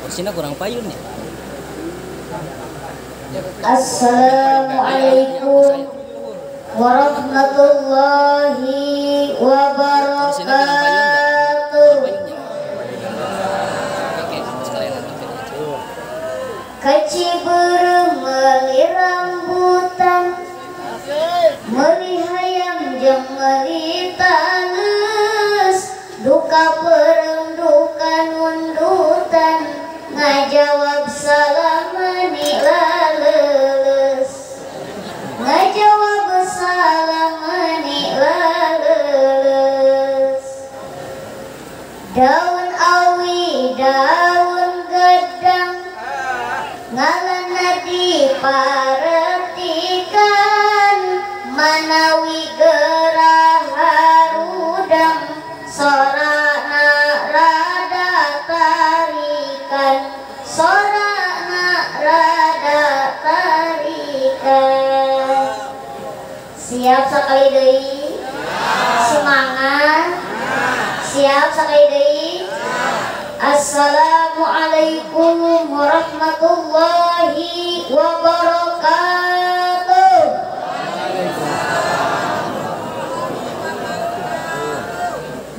Kursinya kurang payun ya. Assalamualaikum warahmatullahi wabarakatuh. Kacibur meuli rambutan, meuli hayam jeung meuli tales, duka perem duka nundutan, ngajawab salam meuni laleus, ngajawab salam meuni laleus. Daun awi daun gedang ngalana diparetikan, manawi gerah harudang sorana rada tarikan, sorana rada tarikan. Siap sakali deui? Semangat. Siap sakali deui? Assalamualaikum warahmatullahi wabarakatuh.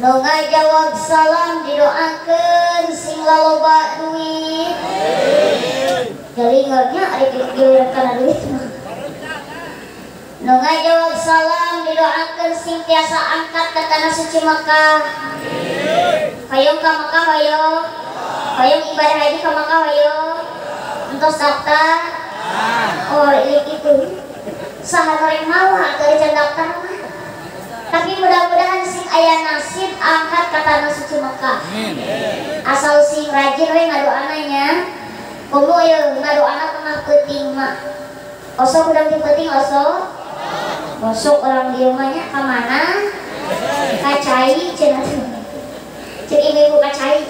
Nu ngajawab salam didoakeun sing laloba duit. Jalingernya ari giliran kana duit mah. Nu ngajawab salam didoakeun sing tiasa angkat ka tanah suci Mekah. Hayong ka Mekah hayong. Hayong ibadah haji ka Mekah hayong. Entos daftar. Oh, itu. Saha noreng mawa keur can daftar mah. Tapi mudah-mudahan sing aya nasib angkat ka tanah suci Mekah. Asal sing rajin we ngadoana nya. Kumu ye ngadoana tengah peuting mah. Osok udang di peuting osok. Osok orang dieu mah nya ka mana? Ka cai cenah. Cek ibu kacai,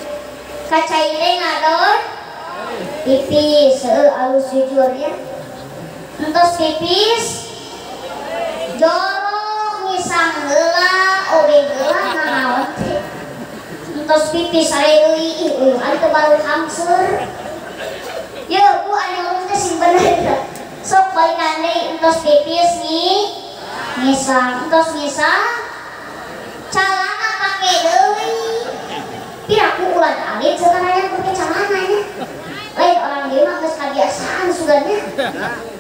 kacai teh ngadon, pipis, alus jujur ya. Entos pipis, jorok ngisang heula, oge heula nganaon teh. Entos pipis sare deui, anu teh baru hamseur. Ye, Bu anu ngomong teh sing bener. Sok balikan deui entos pipis ngisang, entos ngisang, calana pake deui. Piraku ulah alit sekarang pakai celananya. Lain orang dia mah geus kabiasaan suganya.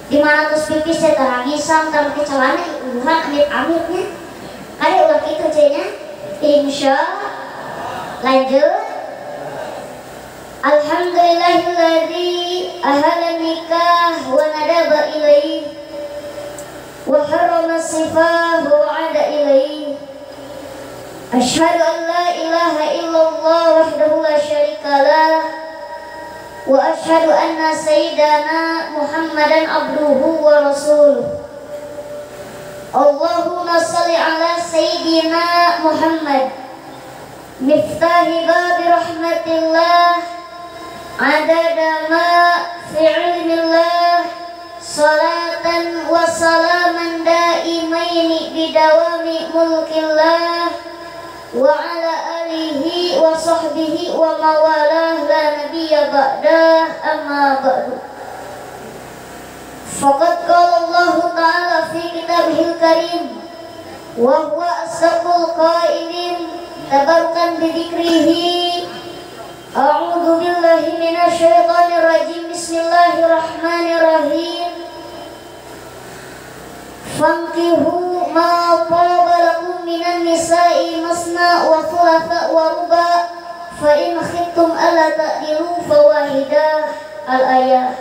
Di mana terus pipis teh tara ngisang tara pakai celana uruhan amit-amitnya. Kali ulah kitu cenah. Insya lanjut. Alhamdulillahilladzi ahala nikah wa nadaba ilaihi wa harrama sifahu wa ada ilaihi. Asyhadu an la ilaha illallah wahdahu la syarikalah wa asyhadu anna sayyidana Muhammadan abduhu wa rasuluh. Allahumma shalli ala sayyidina Muhammad miftahi babi rahmatillah adada ma fi ilmillah salatan wa salaman daimaini bidawami mulkillah wa ala alihi wa sahbihi wa mawalah la nabiyya ba'dah amma ba'du. Faqad qala Allah ta'ala fi kitabihil karim wa huwa asdaqul qailin tabarukan bidikrihi. A'udzu billahi minasy syaithanir rajim. Bismillahirrahmanirrahim. Fankihu ma taba lakum minan nisa'i masna wa thulatha wa ruba fa in khiftum alla ta'dilu fawahidah. Al-ayah.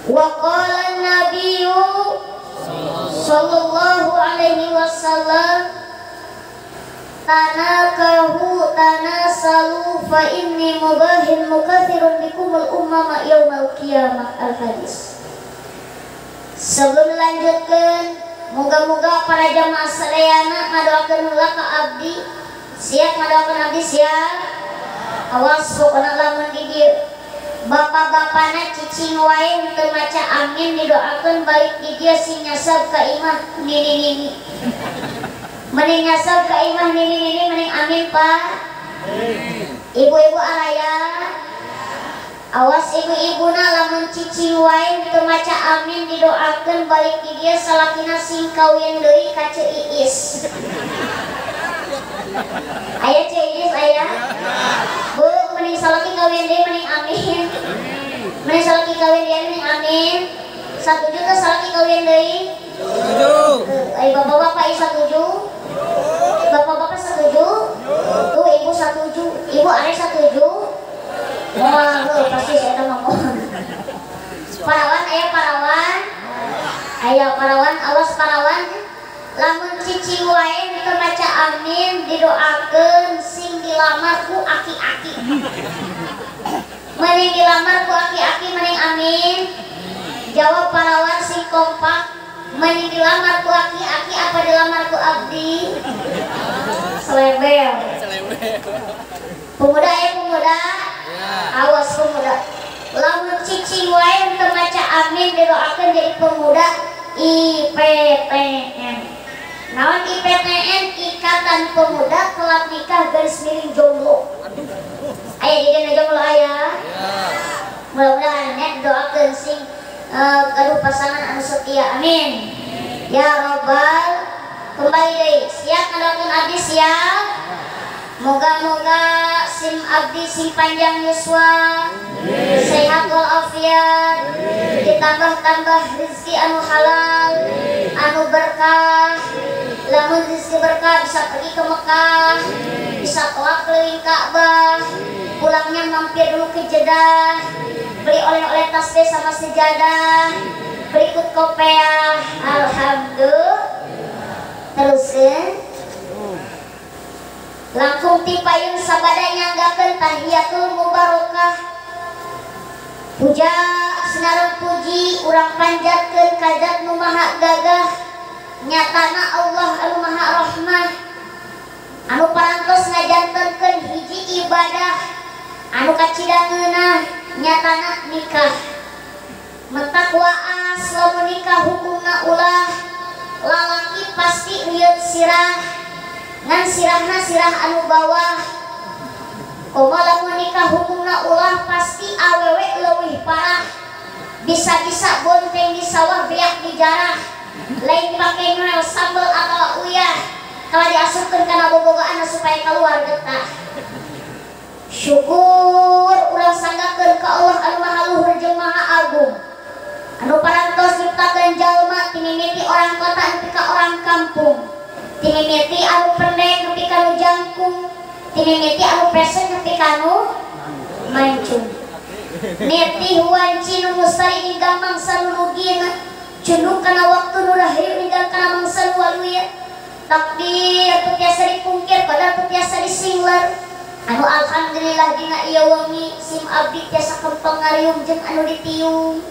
Wa qala an-nabiyyu sallallahu alaihi wasallam tanakahu tanasalu fa inni mubahin mukathirun bikumul ummama yaumal qiyamah. Al-hadis. Sebelum dilanjutkan, moga-moga para jamaah sadayana ngadoakeun heula ka abdi. Siap ngadoakeun abdi siap? Awas pokona lamun di dieu bapak-bapana cicing wae teu maca amin didoakeun balik di dieu sing nyasab ka imah nini-nini. Mending nyasab ka imah nini-nini mending amin Pak. Ibu-ibu araya Awas ibu-ibuna lamun cicing wae teu maca amin didoakeun balik di dia salakina sing kawin deui ka Ceu Iis. Aya Ceu Iis aya? Bu, mending salaki kawin deui mending amin. Mending salaki kawin deui mending amin. Satuju teh salaki kawin deui? Setuju. Ayo bapak-bapak setuju? Bapak-bapak setuju? Tuh ibu setuju. Ibu are setuju? Wah, pasti saya ngomong. Parawan, ayah parawan. Ayah parawan, awas parawan. Lamun cicing wae teu maca amin didoakeun sing dilamar ku aki-aki. Mending dilamar ku aki-aki mending amin. Jawab parawan sing kompak. Mending dilamar ku aki-aki apa dilamar ku abdi? Selebel. Pemuda ya pemuda. Awas pemuda. Lamun cicing wae teu maca amin didoakeun jadi pemuda IPTN. Naon IPTN? Ikatan Pemuda Telah Nikah Garis Miring Jomblo. Aya di dina jomblo aya. Mudah-mudahan nek doakeun sing kadu pasangan anu setia. Amin. Ya Rabbal. Kembali deui. Siap ngadoakeun abdi siap? Moga-moga sim abdi sing panjang yuswa, sehat walafiat, ditambah-tambah rezeki anu halal, anu berkah. Lamun rezeki berkah bisa pergi ke Mekah, bisa tawaf keliling Ka'bah, pulangnya mampir dulu ke Jeddah, beli oleh-oleh tasbih sama sejadah, berikut kopiah. Alhamdulillah. Teruskan. Langkung ti payung sabada nyanggakeun tahiyatul mubarakah. Puja sinareung puji urang panjatkeun ka Zat nu maha gagah. Nyatana Allah anu maha rahmah, anu parantos ngajantenkeun hiji ibadah anu kacidangeunna nyatana nikah. Mentak waas lamun nikah hukumna ulah lalaki pasti lieur sirah. Ngan sirahna sirah anu bawah. Komo lamun nikah hukumna ulah pasti awewe leuwih parah. Bisa-bisa bonteng di sawah beak di jarah. Lain pake noel sambel atau uyah. Kalau diasupkeun kana bobogoana supaya keluar getah. Syukur urang sanggakeun ka Allah anu maha luhur jeung maha agung. Anu parantos nyiptakeun jalma ti mimiti orang kota nepi ka orang kampung. Timimiti anu pendek nepi kanu jangkung, timimiti anu pesek nepi kanu mancung. Neti huwanci nu mustari hingga mangsa nu rugina, cundung kana waktu nu rahayu hingga kana mangsa nu waluya. Takdir teu tiasa dipungkir padahal teu tiasa disingler. Anu alhamdulillah dina ieu wengi sim abdi tiasa kempeng ngariung jeung anu ditiung.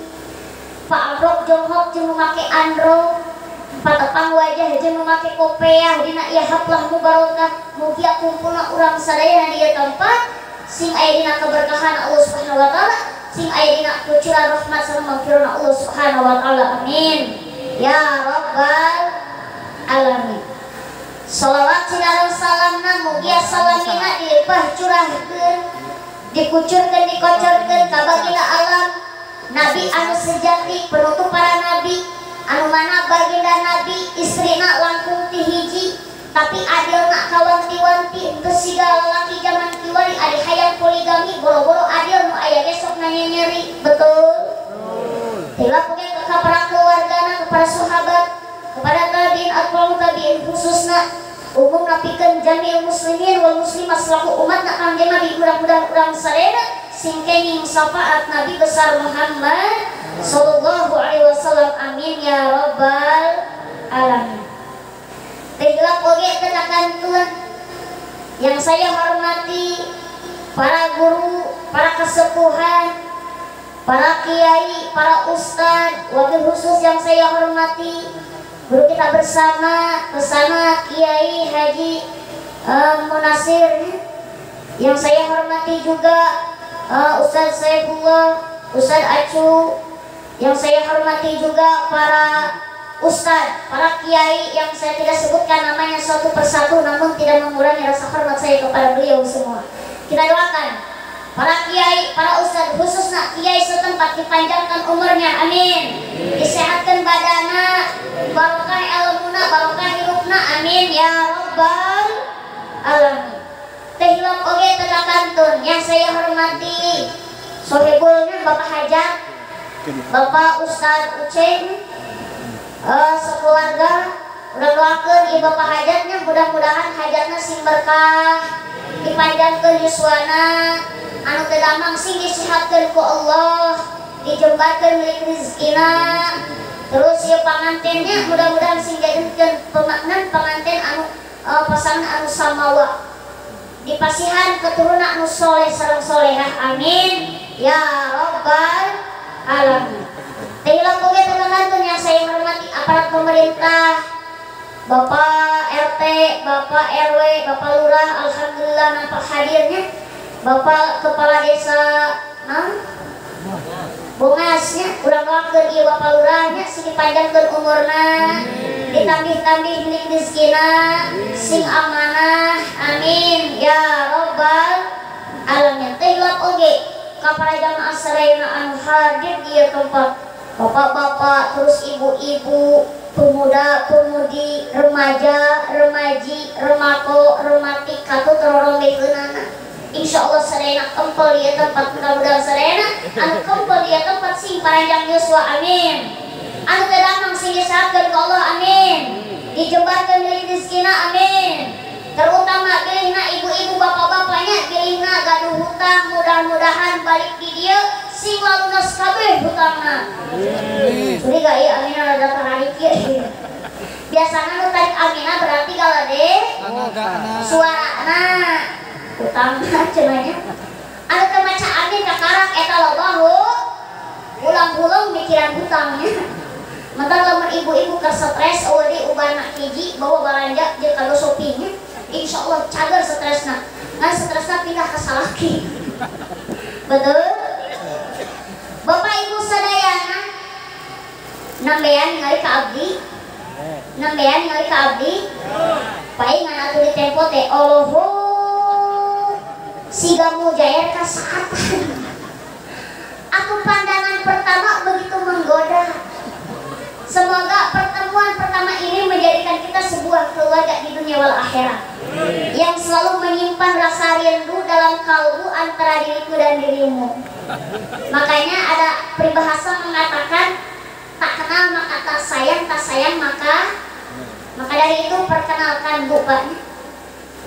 Pak Amrok jonghok jeung nu make andro. Patepang wajah jeung make kopiah dina ieu haplah mubarakah. Mugi kumpulna urang sadaya di ieu tempat sing aya dina keberkahan Allah Subhanahu wa taala, sing aya dina kucuran rahmat sareng maghfirah Allah Subhanahu wa taala. Amin. Ya Rabbal alamin. Shalawat sinareung salamna mugi salamina dilimpah curahkeun, dikucurkeun dikocorkeun ka baginda alam Nabi anu sejati penutup para nabi. Anu mana baginda Nabi istrina langkung ti hiji, tapi adilna kawanti-wanti teu siga lalaki zaman kiwari adi hayang poligami boro-boro adil nu aya besok nanya nyeri. Betul? Tilap oge ka para keluargana, kepada sahabat, kepada tabiin atba'ut tabiin khususna umum napikeun jamil muslimin wal muslimat selaku umatna kangge Nabi mudah-mudahan urang sadayana sing kenging syafaat Nabi besar Muhammad sallallahu alaihi wasallam. Amin ya rabbal alamin. Tegelap oge tenakankeun yang saya hormati para guru, para kesepuhan, para kiai, para ustad, wabil khusus yang saya hormati guru kita bersama Kiai Haji Munasir, yang saya hormati juga Ustadz Saifullah, Ustadz Acu, yang saya hormati juga para ustadz, para kiai yang saya tidak sebutkan namanya satu persatu, namun tidak mengurangi rasa hormat saya kepada beliau semua. Kita doakan para kiai, para ustad, khususnya kiai setempat dipanjangkan umurnya, amin. Disehatkan badana, barokah ilmuna, barokah hirupna, amin ya rabbal alamin. Tehilap oge tegakantun yang saya hormati sohibulnya Bapak Hajat, Bapak Ustad Uceng, sekeluarga. Udah doakeun ieu Bapak hajatnya, mudah-mudahan hajatna sing berkah, dipanjangkeun yuswana, anu teu damang sing disihatkeun ku Allah, dijembarkeun milik rezekina. Terus ieu pangantennya mudah-mudahan sing jadikeun pemaknan panganten anu pasangan anu samawa, dipasihan keturunan anu soleh sareng solehah, amin ya rabbal alamin. Tehilap oge tegakantun yang saya hormati aparat pemerintah, Bapak RT, Bapak RW, Bapak Lurah, alhamdulillah nampak hadirnya. Bapak Kepala Desa Bongasnya, udah doakeun ieu Bapak Lurahnya sing dipanjangkeun umurna, ditambih-tambih milik rezekina, sing amanah, amin ya rabbal alamin. Tehilap oge ka para jamaah sadayana anu hadir di tempat, bapak-bapak, terus ibu-ibu, pemuda-pemudi, remaja, remaji, remako, remati, katu teroronggekeunana. Insyaallah sadayana kempel ieu tempat, mudah-mudahan sadayana anu kempel ieu tempat sing paranjang yuswa, amin. Anu teu damang sing disahakeun ku Allah, amin. Dijembarkeun milik rezekina, amin. Terutama bilihna ibu-ibu, bapak-bapaknya, bilihna gaduh hutang, mudah-mudahan balik di dieu sing walunas kabeh hutangna. Jadi gak ieu amina rada tarik ieu. Biasana nu tarik amina berarti galade suarana hutangna cenanya. Anu teu maca amin kakarang eta lobahu ulang-ulang mikiran hutangnya. Mentang lamun ibu-ibu keur stres eueuh ubana hiji bawa balanja jeung kado shoppingnya, insyaallah cager stresna. Ngan stresna pindah ka salaki. Betul? Bapak Ibu sadayana, nambean ningali ka abdi, nambean ningali ka abdi, paing ngan atuh di tempo teh oloho siga mujair kasaatan. Aku pandangan pertama begitu menggoda. Semoga pertemuan pertama ini menjadikan kita sebuah keluarga di dunia wal akhirat yang selalu menyimpan rasa rindu dalam kalbu antara diriku dan dirimu. Makanya ada peribahasa mengatakan tak kenal maka tak sayang maka dari itu perkenalkan bapaknya.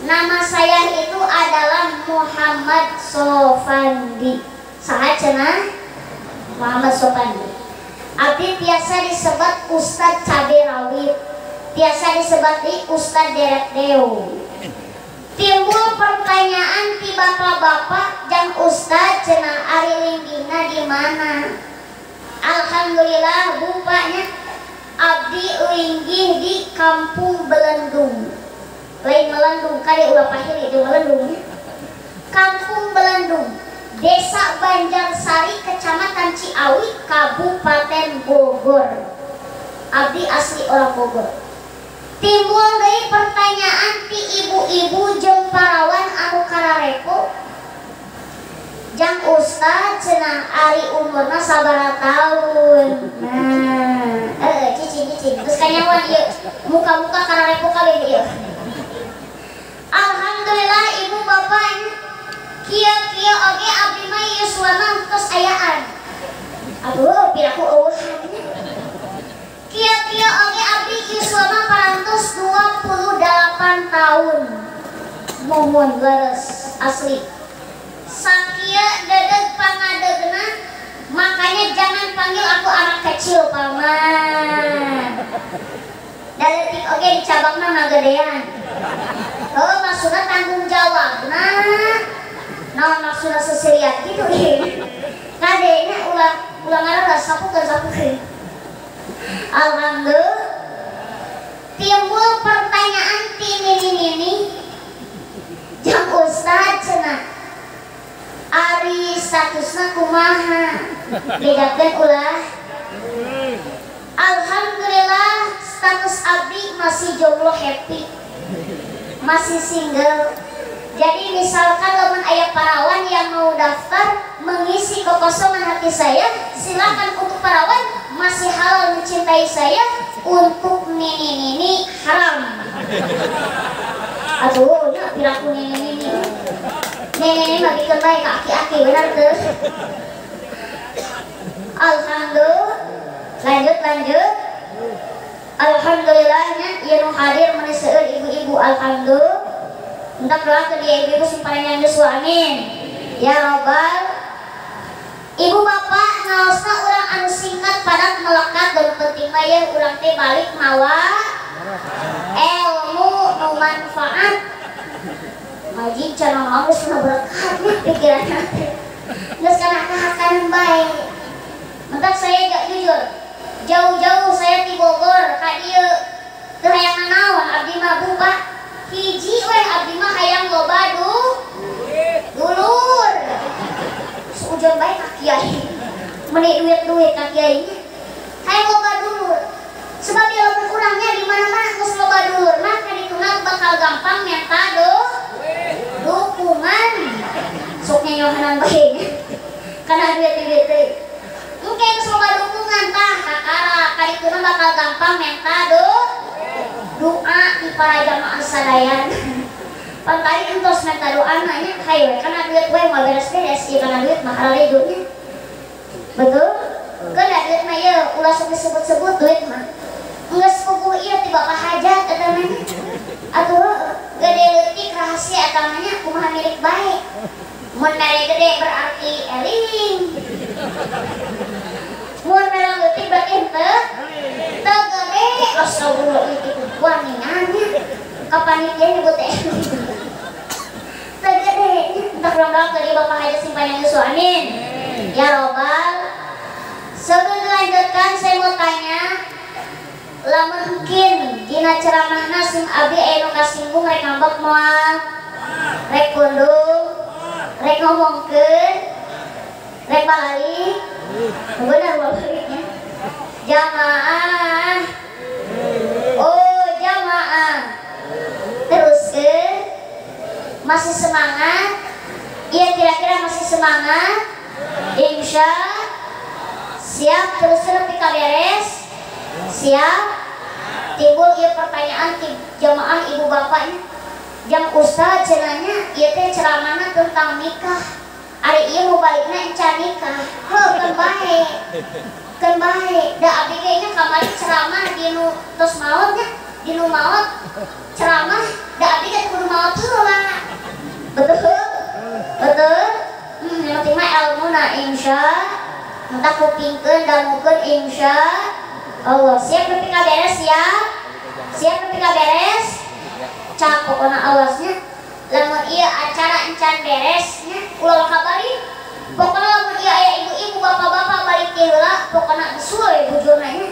Nama saya itu adalah Muhammad Sofandi. Saha cenah? Muhammad Sofandi. Abdi biasa disebut Ustad Cabe Rawit, biasa disebut di Ustad Derek Deu. Timbul pertanyaan ti bapak-bapak jang Ustad cenah ari linggihna di mana? Alhamdulillah bupanya abdi linggih di Kampung Belendung. Lain Melendung kade ulah pahili di Melendungnya. Kampung Belendung, Desa Banjarsari, Kecamatan Ciawi, Kabupaten Bogor. Abdi asli orang Bogor. Timbul deui pertanyaan ti ibu-ibu jeung parawan anu kararepo. Jang Ustad cenah ari umurna sabaraha taun. Nah, cicing. Geus kanyawan ieu. Muka-muka kararepo kabeh ieu. Alhamdulillah ibu bapaknya kieu oge abdi mah yuswana tos ayaan. Aduh, piraku eueuhan. Kieu oge abdi yuswana parantos 28 tahun. Mohon leres asli. Sakieu dedeg pangadegna, makanya jangan panggil aku anak kecil, paman. Daletik oge di cabangna ngagedean. Oh, maksudna tanggung jawab. Nah, maksudna seseriat gitu nih. Kadenya ulah ngaran sapukeun. Alhamdulillah. Timbul pertanyaan ti nini. Jang Ustad cenah. Ari statusna kumaha? Bedakeun ulah. Alhamdulillah status abdi masih jomblo happy. Masih single. Jadi misalkan lamun aya parawan yang mau daftar kekosongan hati saya, silakan untuk perawan masih halal mencintai saya, untuk nini haram. Aduh, nya piraku nini bagi baik aki-aki benar tuh. Alhamdulillah, lanjut. Alhamdulillahnya ieu nu hadir meniseueun ibu-ibu alhamdulillah. Entah doa ke dia ibu-ibu simpanan yang Yuswa, amin. Ya Rabbal. Ibu bapak ngaosna urang anu singkat padat melekat dan penting mah ye urang teh balik mawa ilmu nu manfaat. Ngaji cenah mah geus berkah pikiran teh. Geus kana kahakan bae. Mentak saya gak jujur. Jauh-jauh saya di Bogor ka dieu teu hayang nanaon abdi mah buka hiji we abdi mah hayang loba dulur. Seujon bae ka kiai. Meni duit ka kiai. Hayang loba dulur. Sebab dia lamun urangnya di mana-mana geus loba dulur mah kadituna bakal gampang nyata dukungan. Sok nyohanan bae. Kana duit teh. Mungkin loba dukungan tah kakara kadituna bakal gampang minta doa di para jamaah sadayan. Pantari entos minta doa nanya hayo kana duit we mau beres-beres ieu kana duit mah halal duitnya. Betul? Kana duit mah ye ulah sok disebut-sebut duit mah. Geus puguh ieu ti bapak hajat eta mah. Atuh gede leutik rahasia eta mah nya kumaha milik bae. Mun mere gede berarti eling. Mun mere leutik berarti teu gede. Astagfirullah itu waningannya. Kapan dia nyebut teh? Teu gede. Entah kurang-kurang dari bapak haja simpanan Yuswa, amin. Ya Robbal. Sebelum dilanjutkan saya mau tanya, lamun mungkin dina ceramahna sim abdi anu kasinggung rek ngambek moal, rek kundung, rek ngomongkeun, rek balik, bener baliknya. Jamaah, oh jamaah, terus masih semangat? Iya kira-kira masih semangat? Insya siap terus nepi ka beres? Siap? Timbul ieu pertanyaan ti jamaah ibu bapaknya. Jang ustaz cenanya ieu teh ceramahna tentang nikah. Ari ieu mau balikna encan nikah. Heuh kan bae. Da abdi ge nya kamari ceramah di nu tos maot nya, di nu maot ceramah da abdi ge kudu maot heula. Betul? Yang penting mah ilmuna insya entah kupingkeun dangukeun insya Allah. Siap nepi ka beres ya? Siap nepi ka beres? Cak pokona awasnya lamun ieu acara encan beresnya ulah kabari. Pokona lamun ieu aya ibu-ibu bapak-bapak balik teh heula pokona suwe bujurna nya.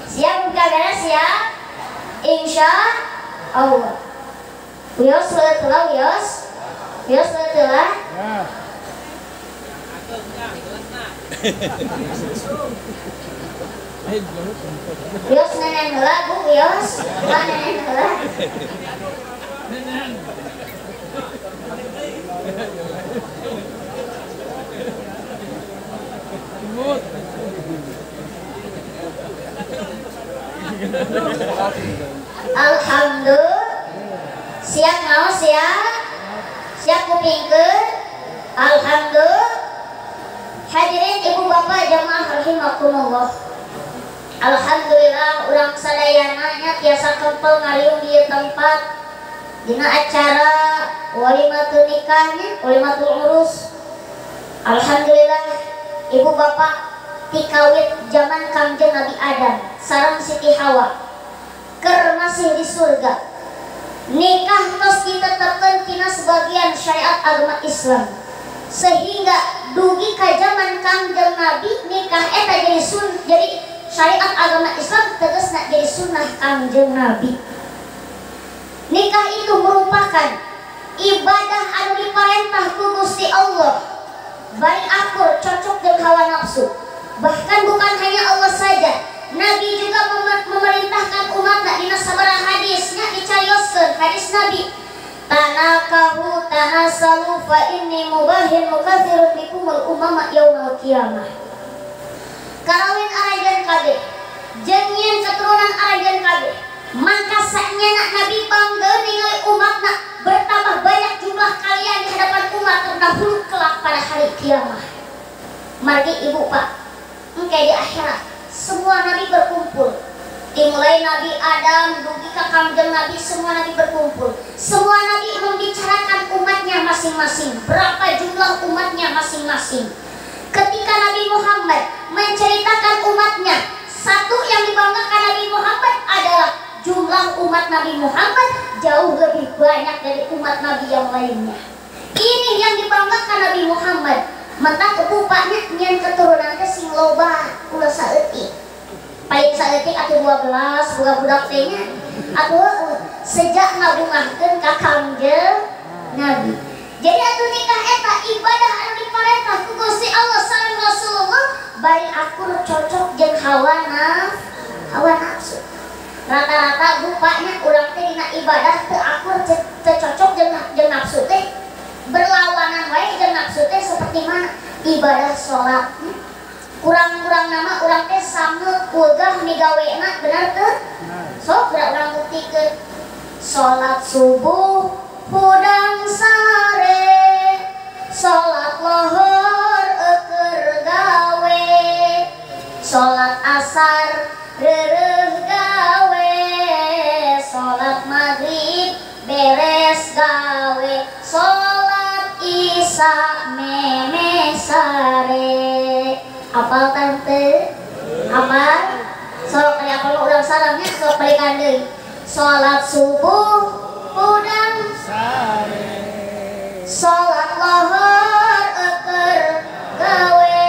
Siap nepi ka beres ya? Insya Allah. Wios leuteula wios. Wios leuteula. Wios nenen heula Bu wios. Wah nenen heula. Alhamdulillah. Siap ngaos ya? Siap kupingkeun? Alhamdulillah. Hadirin ibu bapak jamaah rahimakumullah. Alhamdulillah urang sadayana nya tiasa kempel ngaliung di tempat dina acara walimatul nikahnya, walimatul urus. Alhamdulillah ibu bapak tikawit zaman Kangjeng Nabi Adam sareng Siti Hawa keur masih di surga. Nikah tos ditetepkeun tina sebagian syariat agama Islam. Sehingga dugi ka zaman Kangjeng Nabi nikah eta jadi syariat agama Islam tegasna jadi sunnah Kangjeng Nabi. Nikah itu merupakan ibadah anu diparentah ku Gusti Allah. Bari akur cocok dengan hawa nafsu. Bahkan bukan hanya Allah saja, Nabi juga memerintahkan umatnya dina sabaraha hadisnya dicarioskeun hadis Nabi. Tanakahu tanasalu fa inni mubahin mukatsirun bikumul umama yaumal poe kiamat. Karawin arajan kabeh jeung nyieun keturunan arajan kabeh, maka saenyana Nabi bangga ningali umatna bertambah banyak jumlah kalian di hadapan umat terdahulu kelak pada hari kiamat. Margi ibu pak, engke di akhirat semua nabi berkumpul. Dimulai Nabi Adam dugi ka kangjeng Nabi, semua nabi berkumpul. Semua nabi membicarakan umatnya masing-masing, berapa jumlah umatnya masing-masing. Ketika Nabi Muhammad menceritakan umatnya, satu yang dibanggakan Nabi Muhammad adalah jumlah umat Nabi Muhammad jauh lebih banyak dari umat Nabi yang lainnya. Ini yang dibanggakan Nabi Muhammad. Mentak bupaknya nyen keturunan ke sing loba ulah saeutik. Paling saeutik atuh 12 budak-budak teh nya. Atuh sejak ngabungahkeun ka kangjeng Nabi. Jadi atuh nikah eta ibadah anu diparentah ku Gusti Allah sareng Rasulullah bari akur cocok jeung hawa nafsu. Rata-rata bupaknya urang teh dina ibadah teu akur teu cocok jeung nafsu teh. Berlawanan wae jeung nafsu teh seperti mana ibadah salat. Kurang-kurang nama urang teh sangeul kulgah migawena bener teu? Sok urang buktikeun. Salat subuh hudang sare, salat lohor eukeur gawe, salat asar reureuh gawe, salat maghrib beres gawe, salat isya meme sare. Apal tante? Apal? Sok kali apal urang salamnya sok balikan deui. Salat subuh udang sare, salat lohor eukeur gawe,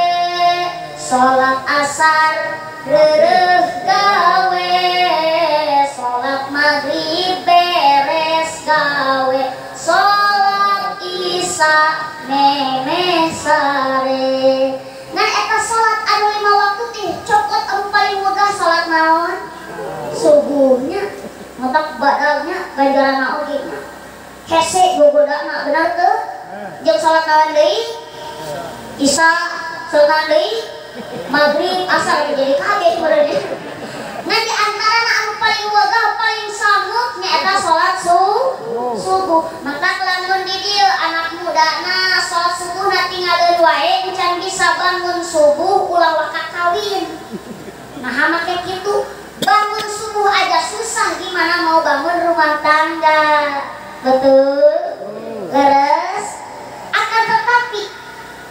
salat asar reureuh gawe, salat maghrib beres gawe, salat isya meme sare. Nah eta salat anu 5 waktu teh cokot anu paling wegah salat naon? Subuhnya. Matak badalnya ganjaran oge nya. Hese gogodana bener teu? Jeung salat naon deui? Isya, salat naon deui? Maghrib, asar jadi kaget benernya. Nah di antarana anu paling wegah paling sanggup nya eta salat subuh. Maka lamun di dieu anak mudana salat subuh na tinggalkeun wae encan bisa bangun subuh ulah waka kawin. Nah make kitu bangun subuh aja susah, gimana mau bangun rumah tangga, betul? Leres? Akan tetapi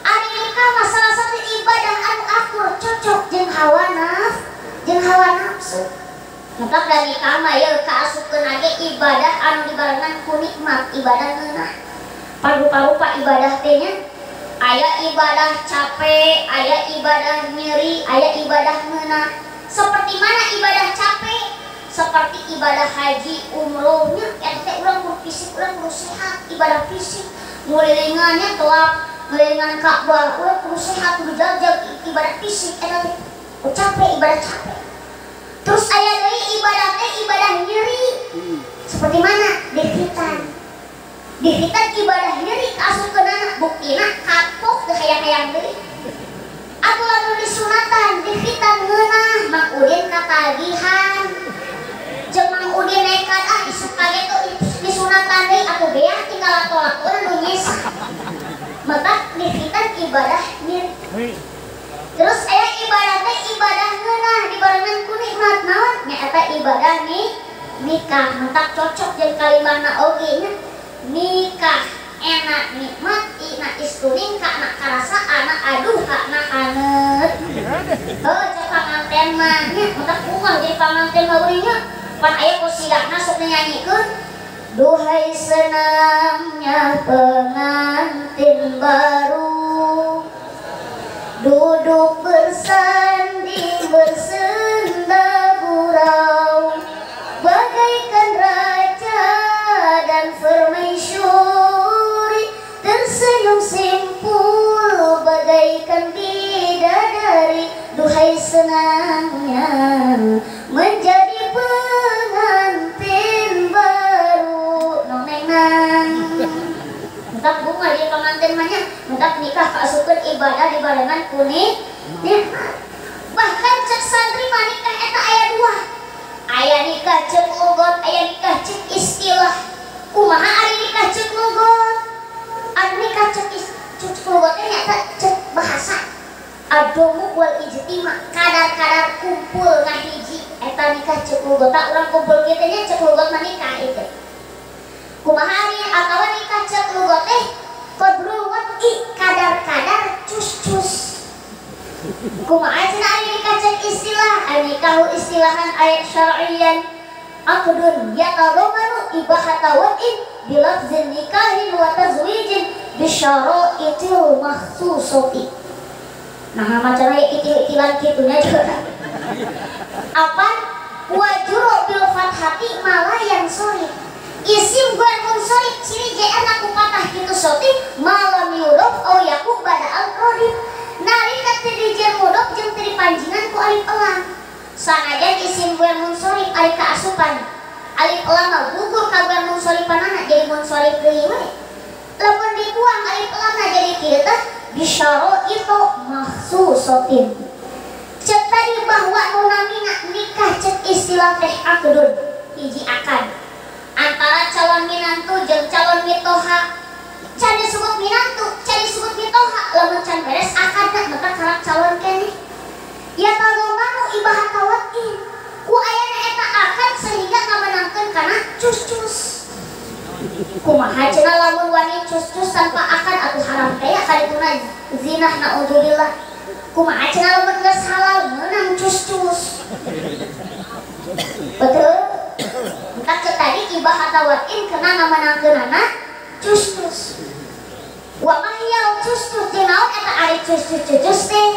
ari nikah mah salah satu ibadah anu akur cocok jeung hawa nafsu. Maka dari nikah mah ye kaasukeun age ibadah anu dibarengan ku nikmat, ibadah ngeunah. Parupa-rupa ibadah teh nya aya ibadah capek, aya ibadah nyeri, aya ibadah ngeunah. Seperti mana ibadah capek? Seperti ibadah haji, umrohnya, eta urang fisik, urang sehat, ibadah fisik. Ngulilingannya telap, ngulilingan Ka'bah, urang kudu sehat, kudu jaga ibadah fisik, eta teh capek, ibadah capek. Terus aya deui ibadah teh ibadah nyeri. Seperti mana? Dihitan. Dihitan ibadah nyeri kaasukeunana, buktina kapok teu hayang-hayang deui. Aku lalu disunatan, dihitan ngeunah, Mang Udin katagihan. Jeung Mang Udin nekat isuk kaget tuh disunatan deui, aku beak tinggal latolak nu nyesa. Maka dihitan ibadah nyeri. Terus aya ibadah teh ibadah ngeunah dibarengan ku nikmat naon? Nya eta ibadah nikah. Mentak cocok jeung kalimahna oge nya. Nikah enak nikmat ina isturing ka anak karasa anak aduh ka anak anet. Cek panganten mah nya mentak kumaha jadi panganten mah urang nya. Pan aya kosidahna sok nyanyikeun. Duhai senangnya pengantin baru, duduk bersanding bersenda gurau, bagaikan raja dan permaisuri, tersenyum simpul bagaikan bidadari. Duhai senangnya menjadi pengantin baru. Noneng nang mentak bunga dia pengantin mahnya, mentak nikah kaasukeun ngalakukeun ibadah di barengan kuning nikmat. Bahkan cek santri manikah eta aya dua. Aya nikah cek logot, aya nikah cek istilah. Kumaha ari nikah cek logot? Ari nikah cek logot teh nyata cek bahasa. Adomu wal ijtima, kadar-kadar kumpul ngahiji eta nikah cek logot. Tak urang kumpul kieu teh nya cek logot manikah itu. Kumaha ari atawa nikah cek logot teh kodrul wati kadar-kadar cus-cus. Kumaha cenah ari nikah cek istilah, ari nikahu istilahan ayat syar'iyyan aqdun yatadamanu ibahata wa'in bilafzin nikahin wa tazwijin bisyara'itil makhsusati. Nah macam itil-itilan kitunya juga. Apa? Wajuru bil fathati malayan sorry. Isim gua munsorif ciri JN aku patah kitu soti malam yuruf au yakub bada al-qadib. Nalika teu dijen mudhof jeung teu dipanjingan ku alif elang. Sanajan isim gua munsorif ari kaasupan. Alif elang mah gugur ka gua munsorifanana jadi munsorif deui we. Lamun dibuang alif elangna jadi kieu teh bisyaro itu makhsusatin. Cek tadi bahwa nunamina nikah cek istilah teh akdun hiji akad antara calon minantu jeung calon mitoha. Can disebut minantu, can disebut mitoha, lamun can beres akadna maka karak calon keneh. Ya talomanu ibahata watin. Ku ayana eta akad sehingga ngamenangkeun kana cus-cus. Kumaha cenah lamun wani cus-cus tanpa akad atuh haram teh kadituna zinah naudzubillah. Kumaha cenah lamun geus halal meunang cus-cus. Betul? Entah tadi ibahata watin kena ngamenangkeunana cus-cus. Wa mahyal cus-cus jeung naon eta ari cus-cus teh?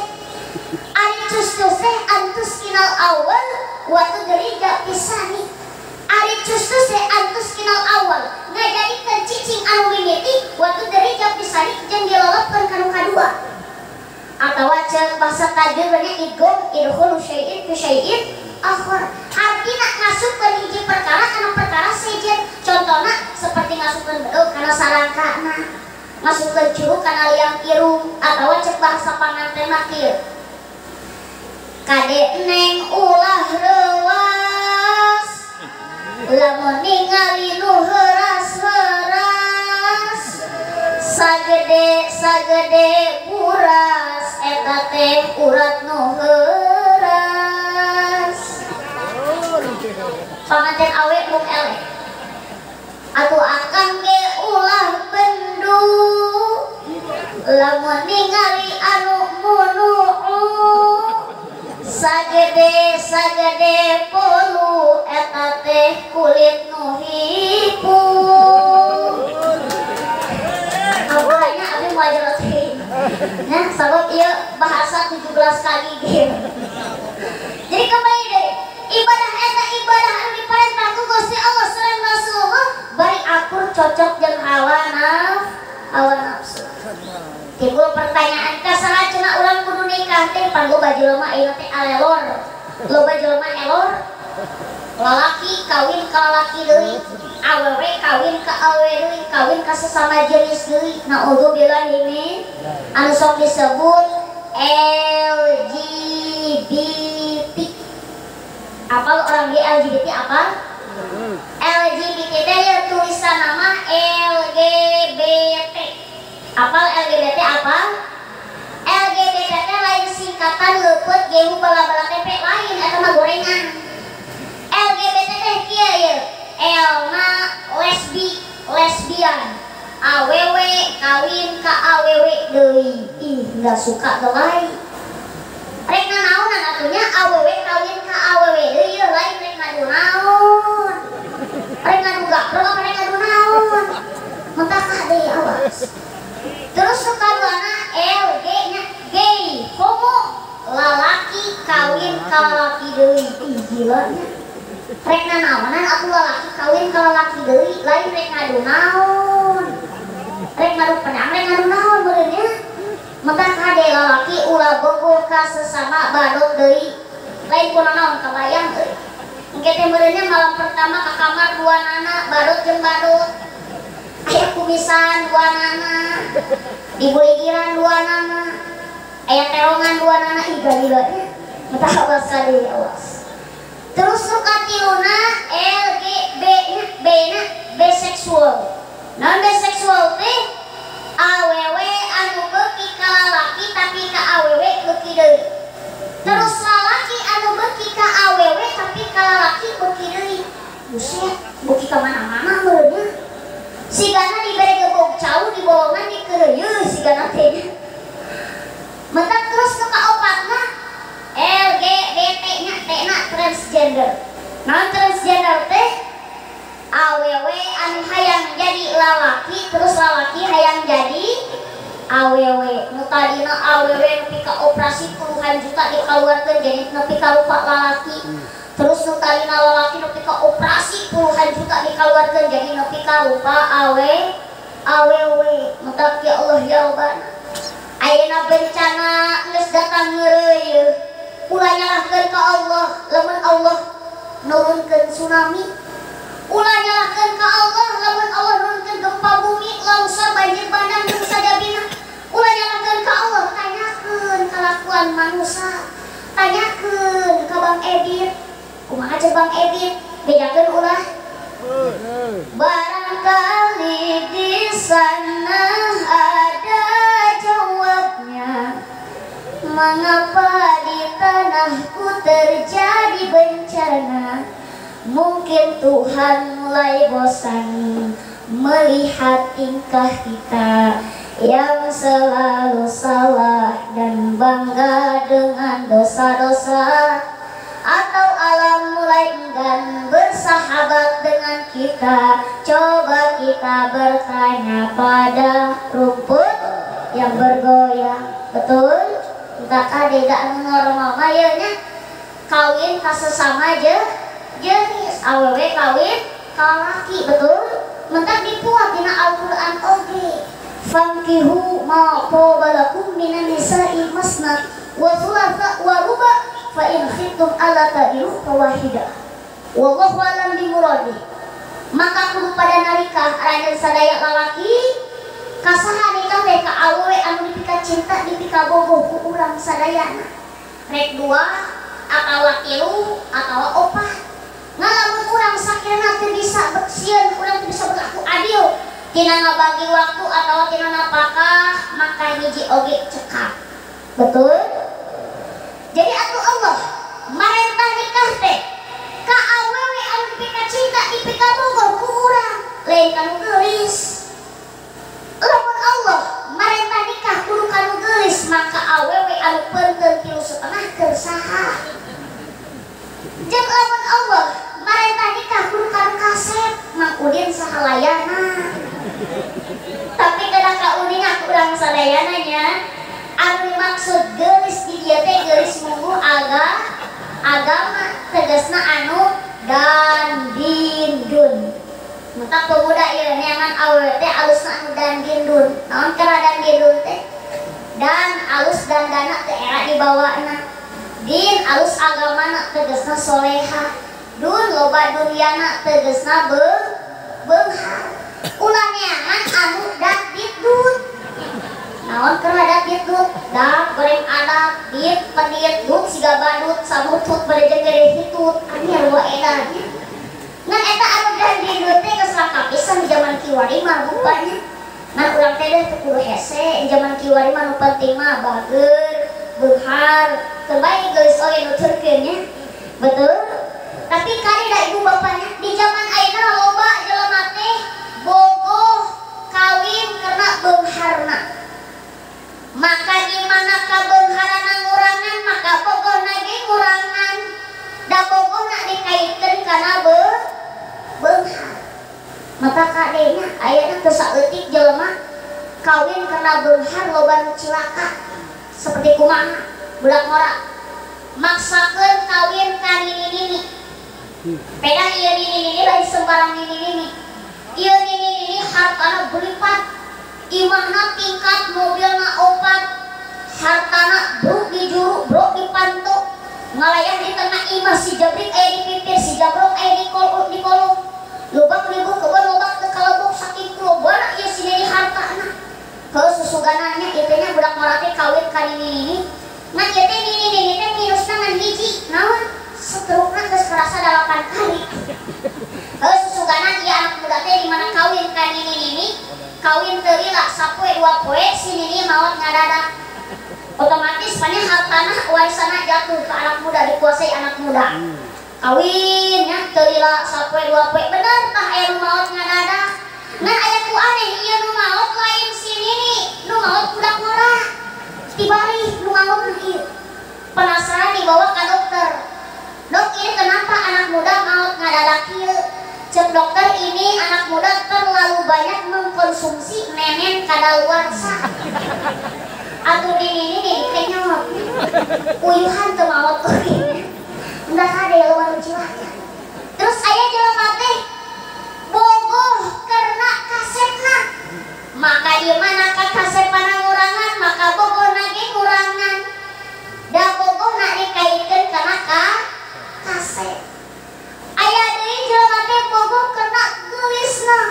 Ari cus-cus teh antus kinal awal wa tudrija pisani. Ari cus-cus teh antus kinal awal ngajadikeun cicing anu mimiti wa tudrija pisani jeung dilolotkeun kanu kadua. Atawa ceuk basa tajwid nya idgham idkhulu syai'in fi syai'in akhar. Artina ngasupkeun hiji perkara kana perkara sejen. Contona seperti ngasupkeun beuk kana sarangkana. Ngasupkeun curug kana liang irung atawa cek bahasa pangantenna kieu. Kade neng ulah rewas lamun ningali nu heuras-heuras sagede buras eta teh urat nu heuras. Panganten awe mung eleh atuh akan ge ulah bendu lamun ningali anu munuu sagede polu eta teh kulit nu hipu. Awalnya abi wajar teh nah sabab ieu bahasa 17 kali gitu. Jadi kembali deh ibadah eta ibadah anu diparentah ku Gusti Allah sareng Rasulullah bari akur cocok jeung hawa nafsu. Timbul pertanyaan kasaha cenah urang kudu nikah teh pan loba jelema ieu teh alelor. Loba jelema elor. Lalaki kawin ka lalaki deui, awewe kawin ka awewe deui, kawin ka sesama jenis deui. Naudzubillahi min anu sok disebut LGBT. Apal orang di LGBT apa? LGBT teh ya tulisan nama LGBT. Apal LGBT apa? LGBT teh lain singkatan leupeut gehu bala-bala tempe lain eta mah gorengan. LGBT teh kieu ye, elna lesbian. Awewe kawin ka awewe deui. Ih, enggak suka teh lain. Rek naonan atunya awewe kawin ka awewe deui ye lain rek ngadu naon. Rek ngadu gaprok apa rek ngadu naon? Mentakah deui awas. Terus sukaduana LG nya gay, homo, lalaki kawin ka lalaki deui. Ih gila nya. Rek naonan atuh lalaki kawin ka lalaki deui, lain rek ngadu naon. Rek ngadu pedang rek ngadu naon meureun nya. Maka kade lalaki ulah bogoh ka sesama badut deui. Lain kunaon kabayang euy. Engke teh meureun nya malam pertama ka kamar duanana badut jeung badut. Aya kumisan duanana. Dibuligiran dua nana aya terongan dua nana iga-iganya mata awas kali awas. Terus suka tiluna B na biseksual. Non biseksual teh awewe anu beuki ka lalaki tapi ka awewe beuki deui. Terus lalaki anu beuki ka awewe tapi ka lalaki beuki deui. Buset, beuki ka mana-mana meureunnya. Sigana dibere gebog cau di bolongan dikeureuy sigana teh. Mentak terus nu kaopatna LGBT nya teh transgender. Non transgender teh awewe anu hayang jadi lalaki terus lalaki hayang jadi awewe. Nu tadina awewe nepi ka operasi puluhan juta dikaluarkeun jadi nepi ka rupa lalaki. Terus nu tadina lalaki nepi ka operasi puluhan juta dikaluarkeun jadi nepi ka rupa awewe. Mentak ya Allah ya Allah. Ayeuna bencana geus datang ngeureuyeuh. Ulah nyalahkeun ka Allah, lamun Allah nurunkeun tsunami. Ulah nyalahkeun ka Allah, lamun Allah nurunkeun gempa bumi, longsor, banjir bandang jeung sadabina. Ulah nyalahkeun ka Allah, tanyakeun kalakuan manusia. Tanyakeun ka Bang Edit. Kumaha cek Bang Edit? Bedakeun ulah. Barangkali di sana ada jawabnya. Mengapa di tanahku terjadi bencana? Mungkin Tuhan mulai bosan melihat tingkah kita yang selalu salah dan bangga dengan dosa-dosa. Atau alam mulai enggan bersahabat dengan kita. Coba kita bertanya pada rumput yang bergoyang. Betul? Entah kade gak normal mayanya kawin ka sesama jenis awewe kawin ka laki. Betul? Mentak dipuat dina Al-Qur'an oge. Fankihu ma qabalakum minan nisa'i masna wa thulatha wa ruba fa in khiftum alla ta'dilu fawahidah. Wallahu a'lam bimuradi. Maka kudu pada narikah rajan sadaya lalaki kasaha nikah teh ka awewe anu dipika cinta dipika bogoh ku urang sadayana. Rek dua atawa tilu atawa opat. Ngalamun urang sakirna teu bisa sieun urang teu bisa berlaku adil tina ngabagi waktu atawa tina napakah maka hiji oge cekap. Betul? Jadi atuh Allah marentah nikah teh ka awewe anu dipika cinta dipika bogoh ku urang lain kanu geulis. Lamun Allah marentah nikah kudu kanu geulis maka awewe anu peunteun 3,5 keur saha? Jeung lamun Allah marentah nikah kudu kanu kasep Mang Udin sahalayana. Tapi kada ka Udin aku urang sadayana nya. Anu maksud geulis di dieu teh geulis munggu agama tegasna anu dan dindun. Mentak pemuda ieu neangan awewe teh alusna anu dan dindun. Naon kana dan dindun teh? Dan alus dan dana teh era dibawana. Din alus agamana tegasna soleha. Dun loba dunyana tegasna beunghar. Ulah neangan anu dan dindun. Naon keur ada ditut, dak goreng adak, dit pendiet dut siga badut samutut bade jeung gede hitut, anyar wa edan. Ngan eta anu dan ditut teh geus lengkap pisan di zaman kiwari mah rupanya. Ngan urang teh teu kudu hese, di zaman kiwari mah nu penting mah bageur, beunghar, terbaik geus oge nuturkeun nya. Betul? Tapi kali da ibu bapanya di zaman ayeuna loba jelema teh bogoh kawin karena beungharna. Maka di mana kabeungharana ngurangan maka bogohna ge ngurangan. Da bogohna dikaitkeun kana beunghar. Mata kadenya ayeuna teu saeutik jelema kawin karena beunghar loba nu cilaka. Seperti kumaha? Budak ngora maksakeun kawin ka nini-nini. Pedah ieu nini-nini lain sembarang nini-nini. Ieu nini-nini hartana berlipat. Imahna tingkat mobilna opat, hartana bruk di juru, bruk di pantu, ngalayah di tengah imah si jabrik aya di pipir, si jabrok aya di kolong, lubang ribu kebon lubang ke kalebok saking lobana ieu si jadi hartana. Heuh susuganannya ieu teh nya budak mora teh kawin ka ini. Nah ieu teh ini teh minusna ngan hiji. Naon? Setrukna geus karasa 8 kali. Heuh susuganan ieu anak muda teh di mana kawin ka ini. Kawin teu lila sapoe 2 poe si nini maot ngadadak. Otomatis banyak hartana warisana jatuh ke anak muda, dikuasai anak muda. Kawinnya terila sapoe 2 poe bener tah aya nu maot ngadadak. Ngan aya ku aneh ieu nu maot lain sini nih, nu maot budak mora. Tibari nu maot ieu. Penasaran dibawa ke dokter. Dok, ini kenapa anak muda maot ngadadak ieu? Cek dokter, ini anak muda terlalu banyak mengkonsumsi nenen kadaluarsa. Atuh ini kayaknya uyuhan teu maot ini. Enggak ada yang luar jiwanya. Terus aya jelema teh bogoh karena kasepna. Maka ieu mah ka kasepana ngurangan, maka bogohna ge ngurangan. Da bogohna dikaitkeun kana kasep. Aya deui jelema teh bogoh karena geulisna.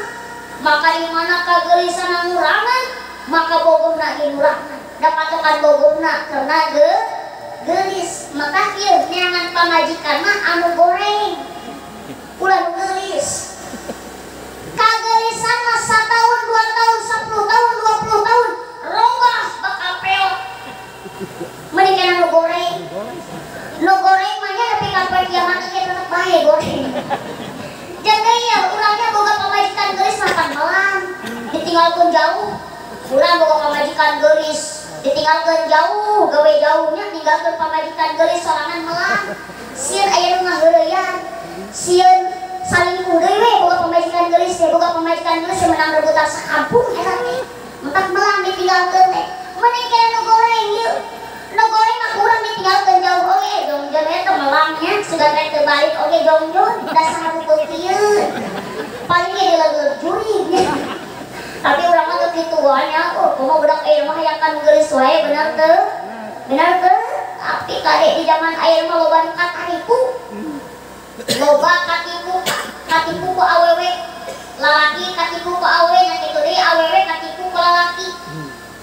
Maka di mana kageulisana ngurangan, maka bogohna ge ngurangan. Da patokan bogohna karena geulis. Maka ieu neangan pamajikan mah anu goreng. Ulah nu geulis. Kageulisan mah 1 tahun, 2 tahun, 10 tahun, 20 tahun robah bakal peot. Mending kana nu goreng. Nu goreng mah nya nepi ka poe kiamat ge tetep bae goreng. Jaga ieu urangnya boga pamajikan geulis makan melang. Ditinggalkeun jauh. Urang boga pamajikan geulis. Ditinggalkan jauh, gawe jauhnya tinggalkan pamajikan geulis sorangan melang. Sieun aya nu ngaheureuyan, sieun salingkuh deui we boga pamajikan geulis teh, boga pamajikan geulis menang rebutan sakampung eta teh. Mentak melang ditinggalkeun teh. Mending kena nu goreng ieu. Nu goreng mah urang ditinggalkeun jauh oge, jongjon eta melangnya sugan rek teu balik oge jongjon, da saharupeutieun. Paling ge dileuleuh jurig. Tapi urang mah teu kitu nya, kumaha budak aya mah hayang kan geulis wae bener teu? Bener teu? Tapi kade di zaman aya mah loba nu kataripu. Loba katipu ku awewe. Lalaki katipu ku awewe, nya kitu deui awewe katipu ku lalaki.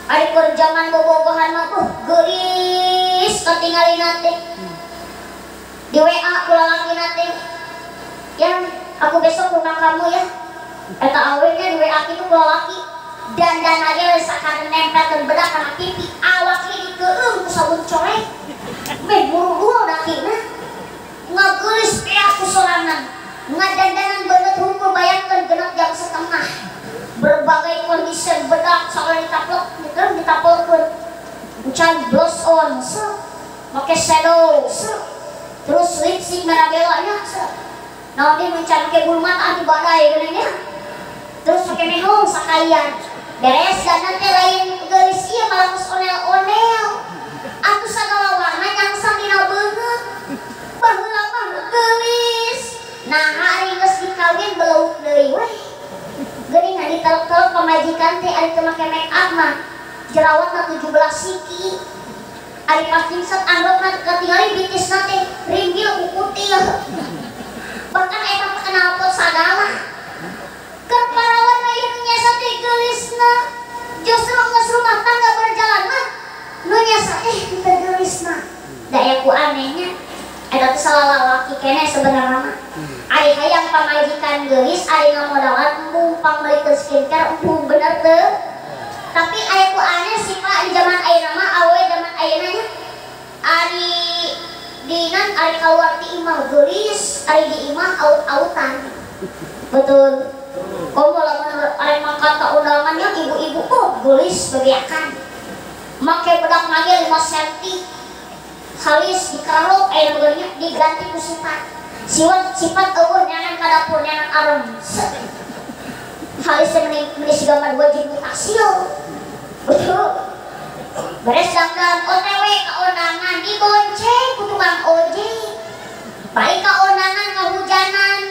Ari keur zaman bobogohan mah geulis katinggalina teh. Di WA ku lalakina teh. Yang aku besok rumah kamu ya. Eta awenya di WA kitu ku lalaki. Dandan aja sakade nempelkeun bedak kana pipi, awak ge dikeueung ku sabun corek. Meh buru-buru dakina. Ngageulis pea ku sorangan. Ngadandanan beungeut hungkul bayangkeun genep jam 1:30. Berbagai kondisi bedak sakali ditapelkeun. Encan blush on, make shadow, terus lipstick merah belanya. Naon dia mencan make bulu mata anti badai geuning. Terus pakai mehong sakalian. Beres dan teh lain geulis ieu malah geus onel-onel. Atuh sagala warna nyangsang dina beungeut. Baheula mah geulis. Nah hari geus dikawin beleuk deui we. Geuning ditelek-telek pamajikan teh ari teu make make up mah jerawatna 17 siki. Ari pas timsat anggapna ketinggali bitisna teh ringgil ku kutil. Bahkan eta teh kenal pot sagala. Keur parawan ieu nyasa teh geulisna. Justru geus rumah tangga berjalan mah nu nyasa teu geulisna. Da aya ku anehnya. Eta teh salah lalaki keneh sebenarnya mah. Ari hayang pamajikan geulis, ari ngamodalan mumpang beli skincare empung bener teu. Tapi aya ku aneh sih Pak di zaman ayeuna mah awewe zaman ayeuna nya. Ari dinan ari kaluar ti imah geulis, ari di imah aut-autan. Betul. Komo lamun arek mangkat undangannya ibu-ibu geulis bebeakan. Make bedak mage 5 cm. Halis dikarok aya beunnya diganti ku sifat eueuh nyangan ka dapur nyangan arem. Halis teh meni siga mah wajib taksil. Betul. Beres dandan OTW ka undangan dibonceng ku tukang ojek. Balik ka undangan kahujanan.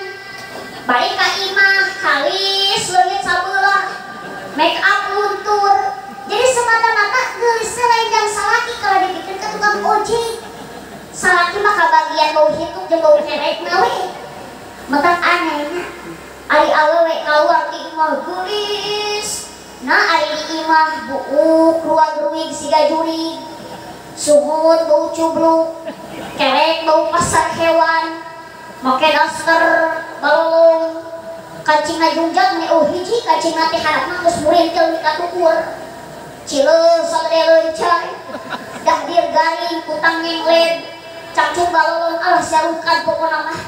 Balik ka imah halis leungit sabeula. Make up luntur. Jadi semata-mata geulisna lain jang salaki kalau dipikeun ka tukang ojek. Salaki mah kabagian bau hituk jeung bau kerekna we. Metak anehna. Ari awewe kaluar ti imah geulis. Nah ari di imah Bu ruag-ruig siga juri, sumut bau cubluk, kerek bau pasar hewan, make daster balolong, kancingna jungjang nih hiji kancingna teh harapna geus murintil di katukur, cileus sagede leuncai, dahdir garing kutang nyengled, cangcung balolong alah sarungkan pokona mah.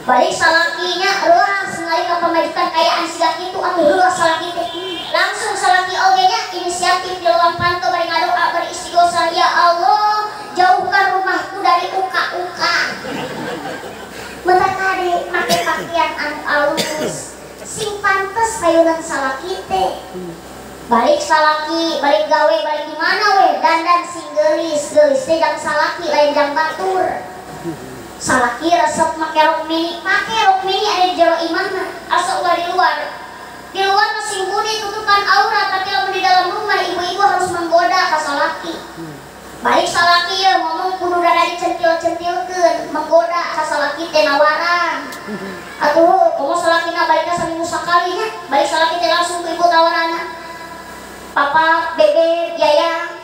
Balik salakinya ruas ngali ka pamajikan kayaan siga kitu atuh ruas salaki teh langsung salaki oge nya inisiatif di luang panto bari ngadoa bari istighosa, ya Allah jauhkan rumahku dari uka-uka. Bentar kade make pakaian anu alus sing pantes payunan salaki teh. Balik salaki balik gawe balik di mana we dandan sing geulis teh jang salaki lain jang batur. Salaki resep make rok mini ada di jero imahna asa ulah di luar masing budi tutupan aurat, tapi lamun di dalam rumah ibu-ibu harus menggoda ka salaki. Balik salaki ya ngomong kudu dada dicentil-centilkeun menggoda ka salaki teh nawaran atuh komo salakina balik ka saminggu sakali nya balik salaki teh langsung ke ibu tawaranna papa bebe yaya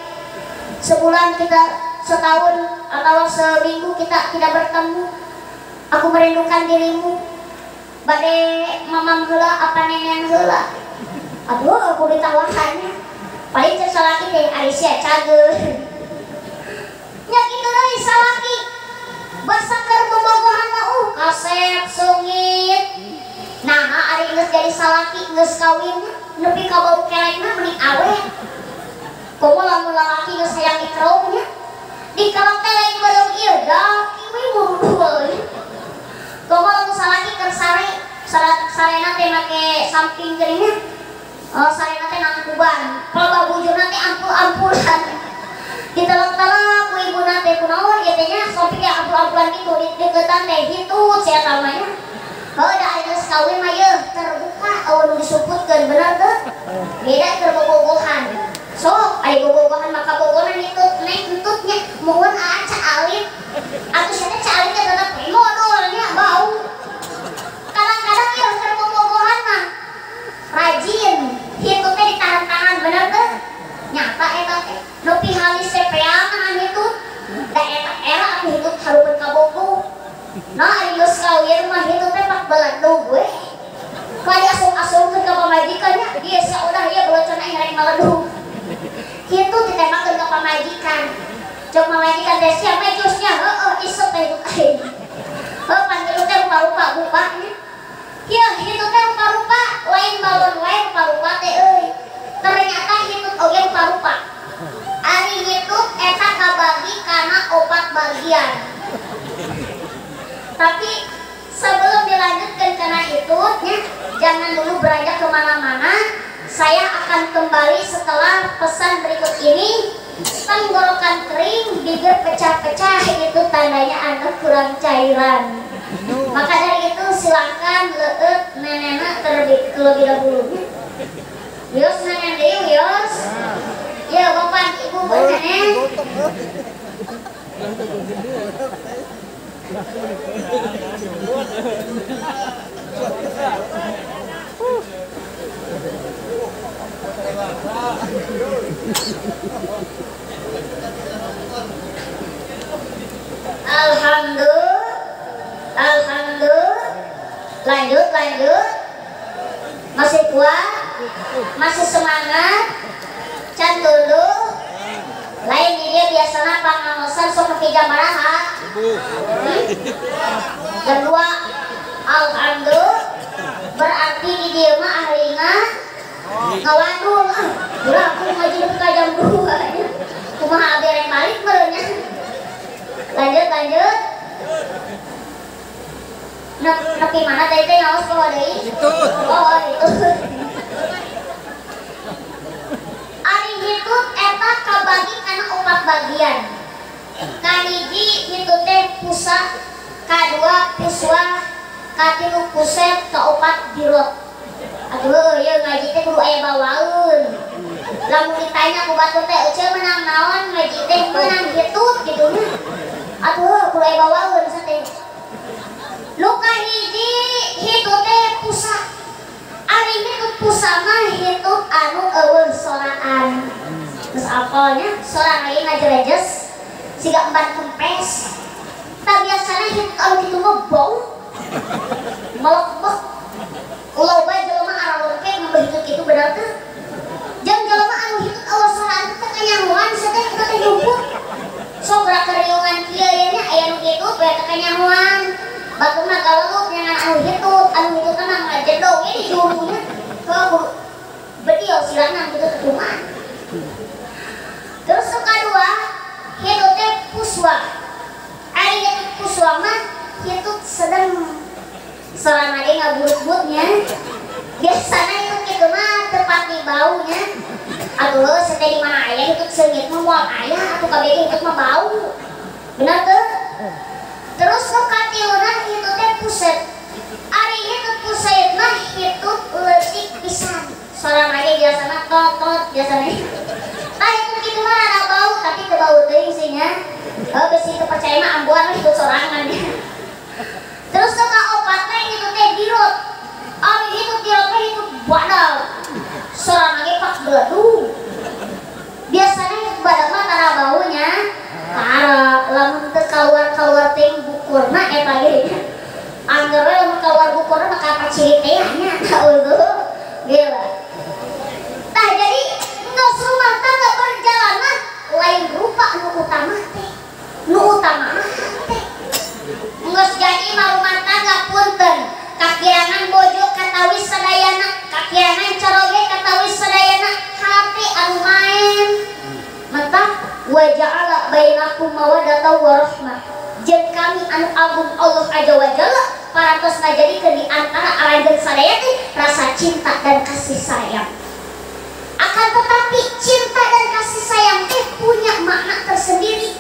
sebulan kita setahun atau seminggu kita tidak bertemu, aku merindukan dirimu. Bade mamam heula apa nenek heula. Aduh aku ditawarkannya. Paling cek salaki teh ari sia cageun. Nya kitu deui salaki. Basa keur bobogohan mah kasep sungit. Nah ari geus jadi salaki geus kawin nepi ka bau kelengna mending awet. Komo lamun lalaki geus hayang dikerongnya di kalong teh lain bareng ieu daki we murudul. Komo lamun salaki keur sarena teh make samping geuning sarena teh nangkuban. Loba bujurna teh ampul-ampulan. Ditelek-telek ku ibuna teh kunaon ieu teh nya sopi teh ampul-ampulan kitu di deukeutan teh hitut sia tamanya. Heuh da ari geus kawin mah yeuh terbuka aweun disuputkeun bener teu? Beda keur bobogohan. Sok ari bobogohan maka bobogohan hitut neng entutnya muhun aca alit atuh sia teh ca alitnya tetep modalnya bau. Kadang-kadang ieu keur bobogohan mah rajin hitutnya ditahan-tahan bener teu? Nyata eta teh nepi halis sepeangan hitut da eta era atuh hitut harupeun ka bogo. Nah ari geus kawin mah hitut teh pak beledug we. Kali asung-asungkeun ka pamajikannya ieu saudah ieu belecona rek maledug. Kitu ditembakkeun ka pamajikan. Cok pamajikan teh sia mah jusnya heueuh isep teh itu aing. Heuh pan kitu teh rupa-rupa bupanya. Ieu kitu teh rupa-rupa lain balon wae rupa-rupa teh euy. Ternyata hitut oge rupa-rupa. Ari hitut eta kabagi kana 4 bagian. Tapi sebelum dilanjutkan karena hitutnya jangan dulu beranjak kemana-mana. Saya akan kembali setelah pesan berikut ini. Tenggorokan kering, bibir pecah-pecah, itu tandanya Anda kurang cairan. Maka dari itu silakan leueut nenena terlebih dahulu. Yos nenen deui yos. Ya bapak ibu nenen. Alhamdulillah. Lanjut. Masih kuat, masih semangat, can dulu. Lain dia biasanya pangaosan sok ke jamaraha. Kedua, alhamdulillah. Berarti di dia mah ahlina ngawadul ulah aku ngaji nepi ka jam 2 kumaha abdi rek balik meureunnya. Lanjut nepi mana tadi teh ngaos poho deui itu ari hitut eta kabagi kana 4 bagian. Kahiji hitut teh pusa, kadua puswa, katilu kuset, kaopat dirot. Aduh, ya ngaji teh kudu aya bawaun. Lamun ditanya ku batu teh euceul menang naon ngaji teh menang hitut gitu nya. Aduh, kudu aya bawaun sateh. Nu kahiji hitut teh pusa. Ari hitut pusa biasa mah hidup anu eueuh soraan. Terus apalnya sorang lagi ngajerejes siga emban kempes. Tak biasanya hidup anu kitu mah bau. Melebek. Loba jelema araweun ke ngabeuh kitu bener teh. Jeung jelema anu hidup eueuh soraan teh kanyahoan sateh kita teh jumput. Sok gerak keriungan kieu nya aya nu kitu bae teh kanyahoan. Bageuna galeup nyangan anu hidup mah ngajedog ge di jurunya. Kau bediau silangan gitu ketuman. Terus kedua hidup teh puswa. Ari hidup puswa mah hidup sedang selama dia ngaburut-burutnya. Biasanya itu gitu mah tepati baunya. Aduh seteh di mana aya hidup seungit mah moal aya atuh kabeh hidup mah bau. Benar tuh? Terus nu katilunan hidup teh puset. Ari hidup puset mah hidup leutik pisan. Soalnya aja biasanya tot biasanya. Tah itu kitu mah rada bau tapi teu bau teuing sih nya. Besi teu percaya mah ambuan mah hidup sorangan. Terus nu kaopat teh hidup teh dirot. Ari hidup dirot teh hidup badal. Sorangan ge pak beledung. Biasanya hidup badal mah tara baunya. Tara lamun teu kaluar teh bukurna eta ge. Angger we lamun kaluar bukurna mah ka paciri teh nya. Tah gila. Tah jadi ngeus rumah tangga berjalan mah lain rupa nu utama teh. Nu utama teh. Ngeus jadi mah rumah tangga punten. Kakirangan bojo katawis sadayana, kakirangan caroge katawis sadayana, hati anu main. Mantap wa ja'ala bainakum mawaddatan wa rahmah. Jeung kami anu agung Allah Azza wa Jalla parantos ngajadikeun di antara aranjeun sadaya teh rasa cinta dan kasih sayang. Akan tetapi cinta dan kasih sayang teh punya makna tersendiri.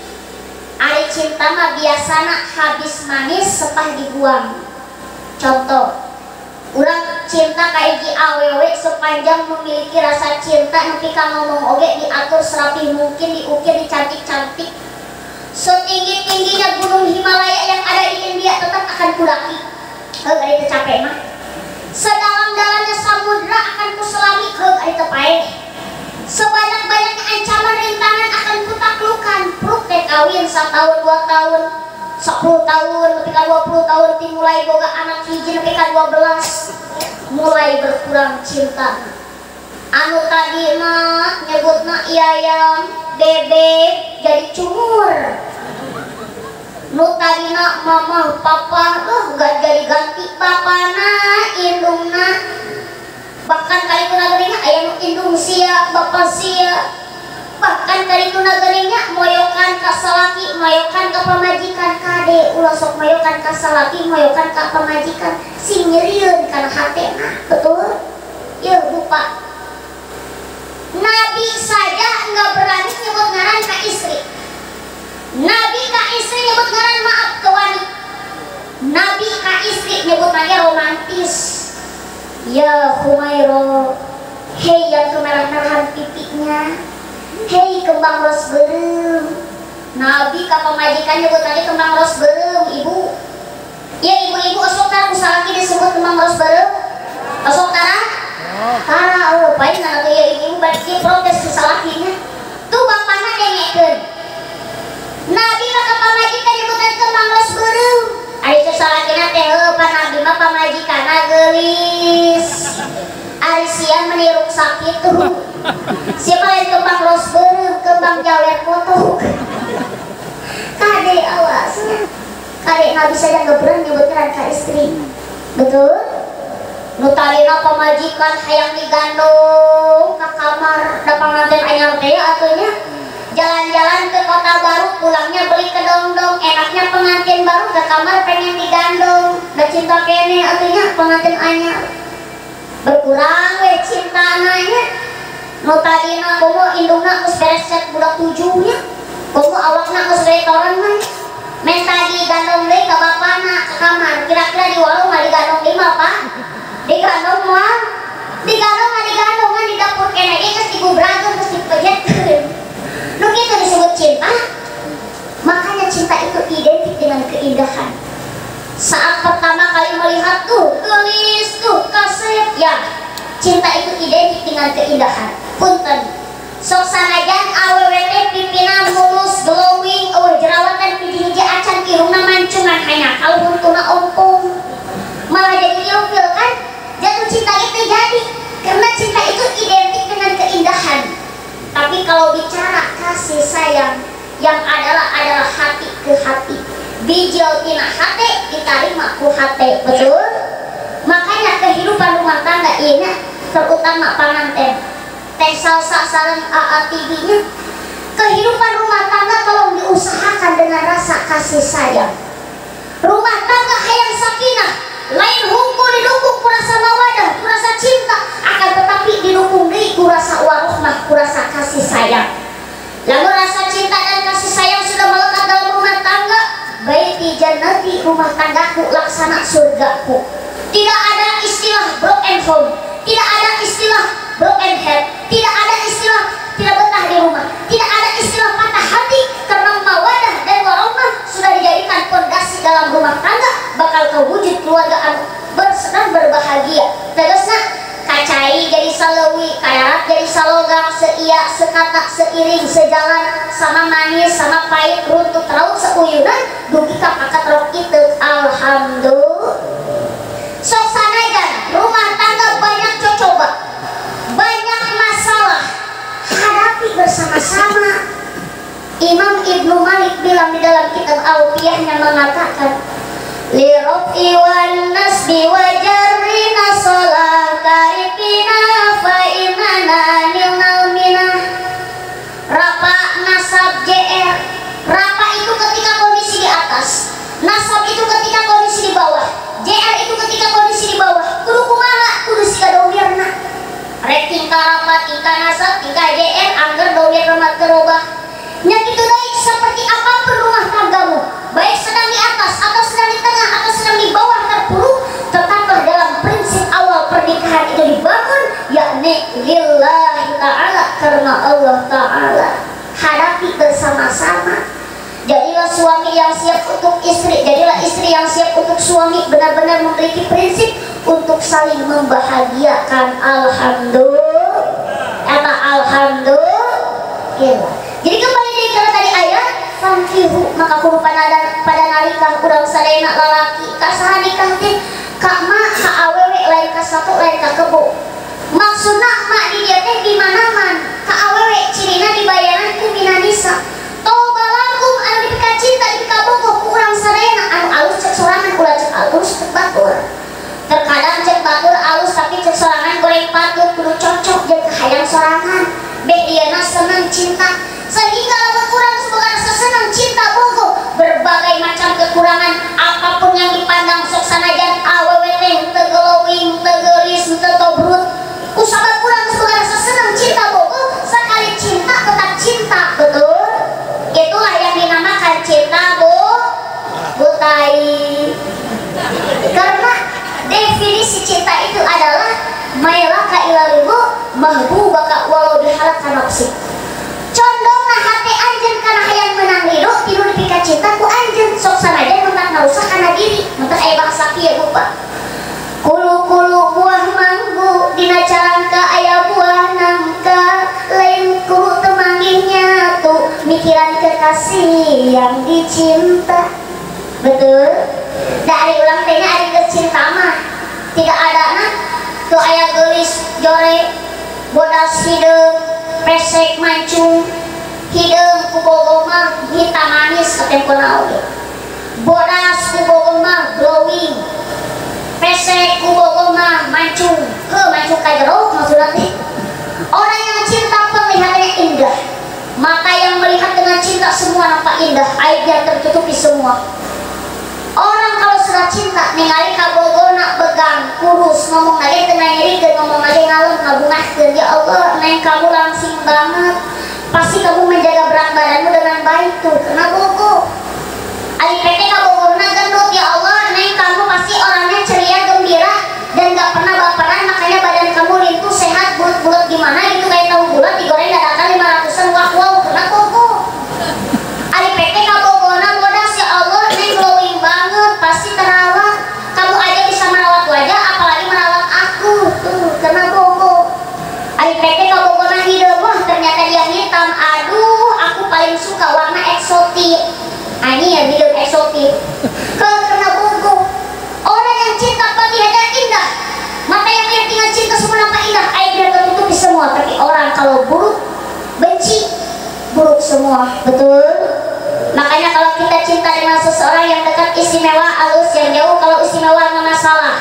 Ari cinta mah biasana habis manis sepah dibuang. Contoh, urang cinta ka hiji awewe sepanjang memiliki rasa cinta nepi ka ngomong oge diatur serapih mungkin, diukir, dicantik-cantik. Setinggi-tingginya gunung Himalaya yang ada di India tetap akan kudaki. Ari teu capek mah. Sedalam-dalamnya samudra akan kuselami, ari teu paeh. Sebanyak-banyaknya ancaman rintangan akan kutaklukkan. Pruk teh kawin 1 tahun 2 tahun 10 tahun nepi ka 20 tahun ti mulai boga anak hiji nepi ka 12 mulai berkurang cinta. Anu tadi mah nyebutna iyayam bebek jadi cumur. Nu tadina mama papa gak jadi ganti papana indungna. Bahkan kali itu nagerinya aya nu indung sia bapa sia. Bahkan kali itu nagerinya moyokan ka salaki, moyokan ka pamajikan kade ulah sok moyokan ka salaki, moyokan ka pamajikan sing nyerieun kana hatena. Betul? Ieu lupa. Nabi saja enggak berani nyebut ngaran ka istri. Nabi ka istri nyebut ngaran maaf ke wanita. Nabi ka istri nyebut lagi romantis. Ya Humairo, hei yang kemerah-merahan pipinya, hei kembang ros beureum. Nabi ka pamajikan nyebut lagi kembang ros beureum, ibu. Ya ibu-ibu osok tara kusalaki disebut kembang ros beureum. Osok tara? Tara, paling na ya ibu bari protes kusalakinya. Tuh bapana dengekeun. Nabi mah ka pamajikan nyebut lagi kembang ros beureum. Ari kusalakina teh pan Nabi mah pamajikanna geulis. Ari siang meniruk sakit tuh. Siapa lain kembang ros beureum, kembang jawer potok. Kade awas. Kade Nabi saja enggak berani nyebut ngaran ka istri. Betul? Nu talina pamajikan hayang digandong ka kamar da panganten anyar teh atunya. Jalan-jalan ke kota baru, pulangnya beli kedong-dong. Enaknya pengantin baru ke kamar pengen digandong. Da cinta kene atunya pengantin anyar. Berkurang we cinta anaknya. Nu tadina komo indungna geus beres cek budak 7 nya. Komo awakna geus retoran mah. Men tadi digandong deui ka bapana ka kamar. Kira-kira di warung mah digandong di mah, Pak? Digandong mah. Digandong mah digandong kan di dapur kene ge geus digubrageun geus dipejetkeun. Nu kitu disebut cinta. Makanya cinta itu identik dengan keindahan. Saat pertama kali melihat tuh gelis tuh kasep ya cinta itu identik dengan keindahan. Punten sok sanajan awwt pimpinan mulus glowing jerawatan hiji-hiji acan irungna mancungan hanya kalau untuna ompong malah jadi ilfil kan. Jatuh cinta itu jadi karena cinta itu identik dengan keindahan. Tapi kalau bicara kasih sayang yang adalah hati ke hati, bijil tina hati diterima ku hati, betul? Makanya kehidupan rumah tangga ini terutama panganten teh salsa sareng AATV-nya, kehidupan rumah tangga tolong diusahakan dengan rasa kasih sayang. Rumah tangga hayang sakinah, lain hungkul didukung kurasa mawadah, kurasa cinta, akan tetapi didukung deui kurasa warohmah, kurasa kasih sayang. Lamun rasa cinta dan kasih sayang sudah melekat dalam rumah tangga, baiti jannati, rumah tanggaku laksana surgaku. Tidak ada istilah broken home, tidak ada istilah broken head, tidak ada istilah tidak betah di rumah, tidak ada istilah patah hati, karena mawadah dan warohmah sudah dijadikan fondasi dalam rumah tangga, bakal kewujud keluarga anu bersenang berbahagia. Tegasna kacai jadi salewi, kayarat jadi salogang, seia sekata seiring sejalan, sama manis sama pahit runtut raut seuyunan dugi ka pakat rok itu. Alhamdulillah. Sok sanajan rumah tangga banyak cocoba, banyak masalah, hadapi bersama-sama. Imam Ibnu Malik bilang di dalam kitab Alfiyahnya mengatakan, li rafi wan nasbi wa jarri nasalah karipina fa inana nilnal minah. Rafa nasab JR, rafa itu ketika kondisi di atas, nasab itu ketika kondisi di bawah, JR itu ketika kondisi di bawah. Kudu kumaha? Kudu siga domirna. Rek tingkah rafa, tingkah nasab, tingkah JR, angger domir remat kerubah. Nya kitu deui seperti apapun rumah tanggamu, baik sedang di atas atau sedang di tengah atau sedang di bawah terpuruk, tetaplah dalam prinsip awal pernikahan itu dibangun, yakni lillahi ta'ala, karena Allah ta'ala. Hadapi bersama-sama. Jadilah suami yang siap untuk istri, jadilah istri yang siap untuk suami, benar-benar memiliki prinsip untuk saling membahagiakan. Alhamdulillah. Apa alhamdulillah. Jadi kembali dari kalau tadi ayat fankihu, maka kudu pada narikah urang sadayana lalaki kasaha nikah teh ka ma ka awewe lain ka satu lain ka kebo. Maksudna mak di dia teh di mana-man ka awewe cirina dibayaran ku minanisa. Tobalakum anu dipika cinta dipika bogoh ku urang sadayana anu alus cek sorangan ulah cek alus cek batur. Terkadang cek batur alus tapi cek sorangan goreng patut kudu cocok jeung kahayang sorangan. Be dieuna seneng cinta sehingga lamun urang semoga rasa senang cinta bogoh berbagai macam kekurangan apapun yang dipandang sok sanajan awewe teh teu glowing, teu geulis, teu tobrut, usaha urang semoga rasa senang cinta bogoh, sekali cinta tetap cinta, betul? Itulah yang dinamakan cinta butai. Karena definisi cinta itu adalah mailaka ilaribu mahbubaka walau dihalaka nafsi. Condongna hati anjeun kana hayang menang ridho tilu dipika cinta ku anjeun, sok sanajan mentak ngarusak kana diri, mentak aya bahasa kieu lupa. Kulu-kulu buah manggu dina calangka aya buah nangka, lain kudu teu manggihnya tuh mikiran kekasih yang dicinta. Betul? Dari ulang tehnya ari geus cinta mah tidak ada na tuh aya geulis jore bodas hideung pesek mancung hideung ku bogoh mah hitam manis katempona oge, bodas ku bogoh mah glowing, pesek ku bogoh mah mancung mancung ka jero maksudna teh. Orang yang cinta penglihatannya indah, maka yang melihat dengan cinta semua nampak indah, aibnya tertutupi semua. Orang kalau sudah cinta ningali ka bogona begang kurus ngomong lagi teu nyerikeun, ngomong lagi ngalem ngabungahkeun, ya Allah neng kamu langsing banget, pasti kamu menjaga berat badanmu dengan baik tuh karena bogo. Ari PT ka bogona gendut, ya Allah neng kamu pasti orangnya ceria gembira dan gak pernah baperan, makanya badan kamu lintu sehat bulat-bulat gimana gitu kayak tahu bulat digoreng dadakan 500-an wow karena bogo. Ari PT ka bogona bodas, ya Allah neng glowing banget pasti terawat, kamu aja bisa merawat wajah apalagi merawat aku tuh karena bogo. eksotik. Ini ya hidup eksotik. Kalau kena buku, orang yang cinta pagi ada indah. Mata yang melihat dengan cinta semua nampak indah. Air dia tertutupi semua. Tapi orang kalau buruk, benci, buruk semua. Betul? Makanya kalau kita cinta dengan seseorang yang dekat istimewa, halus yang jauh, kalau istimewa nggak masalah.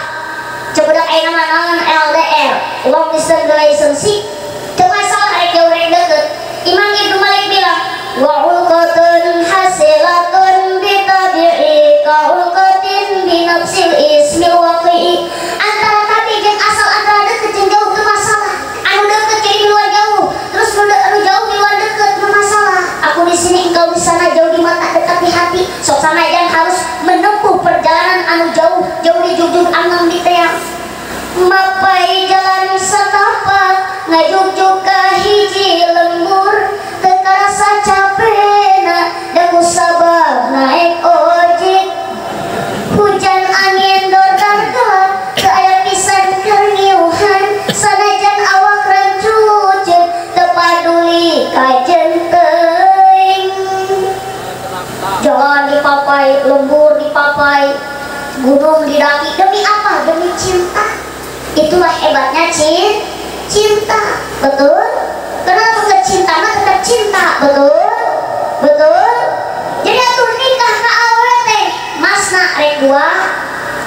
Coba air nama LDR, long distance relationship. Coba masalah rek jauh rek deket. Imam Ibnu Malik bilang, wa ulqatun hasilatun bitabi'i ka ulqatin binafsil ismil waqi'i. Antara tabi jeung asal, antara deket jeung jauh itu masalah. Anu deket jadi di luar jauh, terus anu jauh di luar deket itu masalah. Aku di sini, engkau di sana, jauh di mata, dekat di hati. Sok sanajan harus menempuh perjalanan anu jauh, jauh di jujur angam di teang. Mapai jalan setapak ngajuk-juk ka hiji lembur, teu karasa capena da kusabab naik ojek. Hujan angin dor-dor gelap, teu aya pisan keur ngiuhan, sanajan awak rancuceun teu paduli kajen teuing. Jalan dipapai, lembur dipapai, gunung didaki, demi apa? Demi cinta. Itulah hebatnya cinta, betul? Kenapa nggak cinta mah tetap cinta, betul? Betul? Jadi atuh nikah ka awet teh masna rek dua,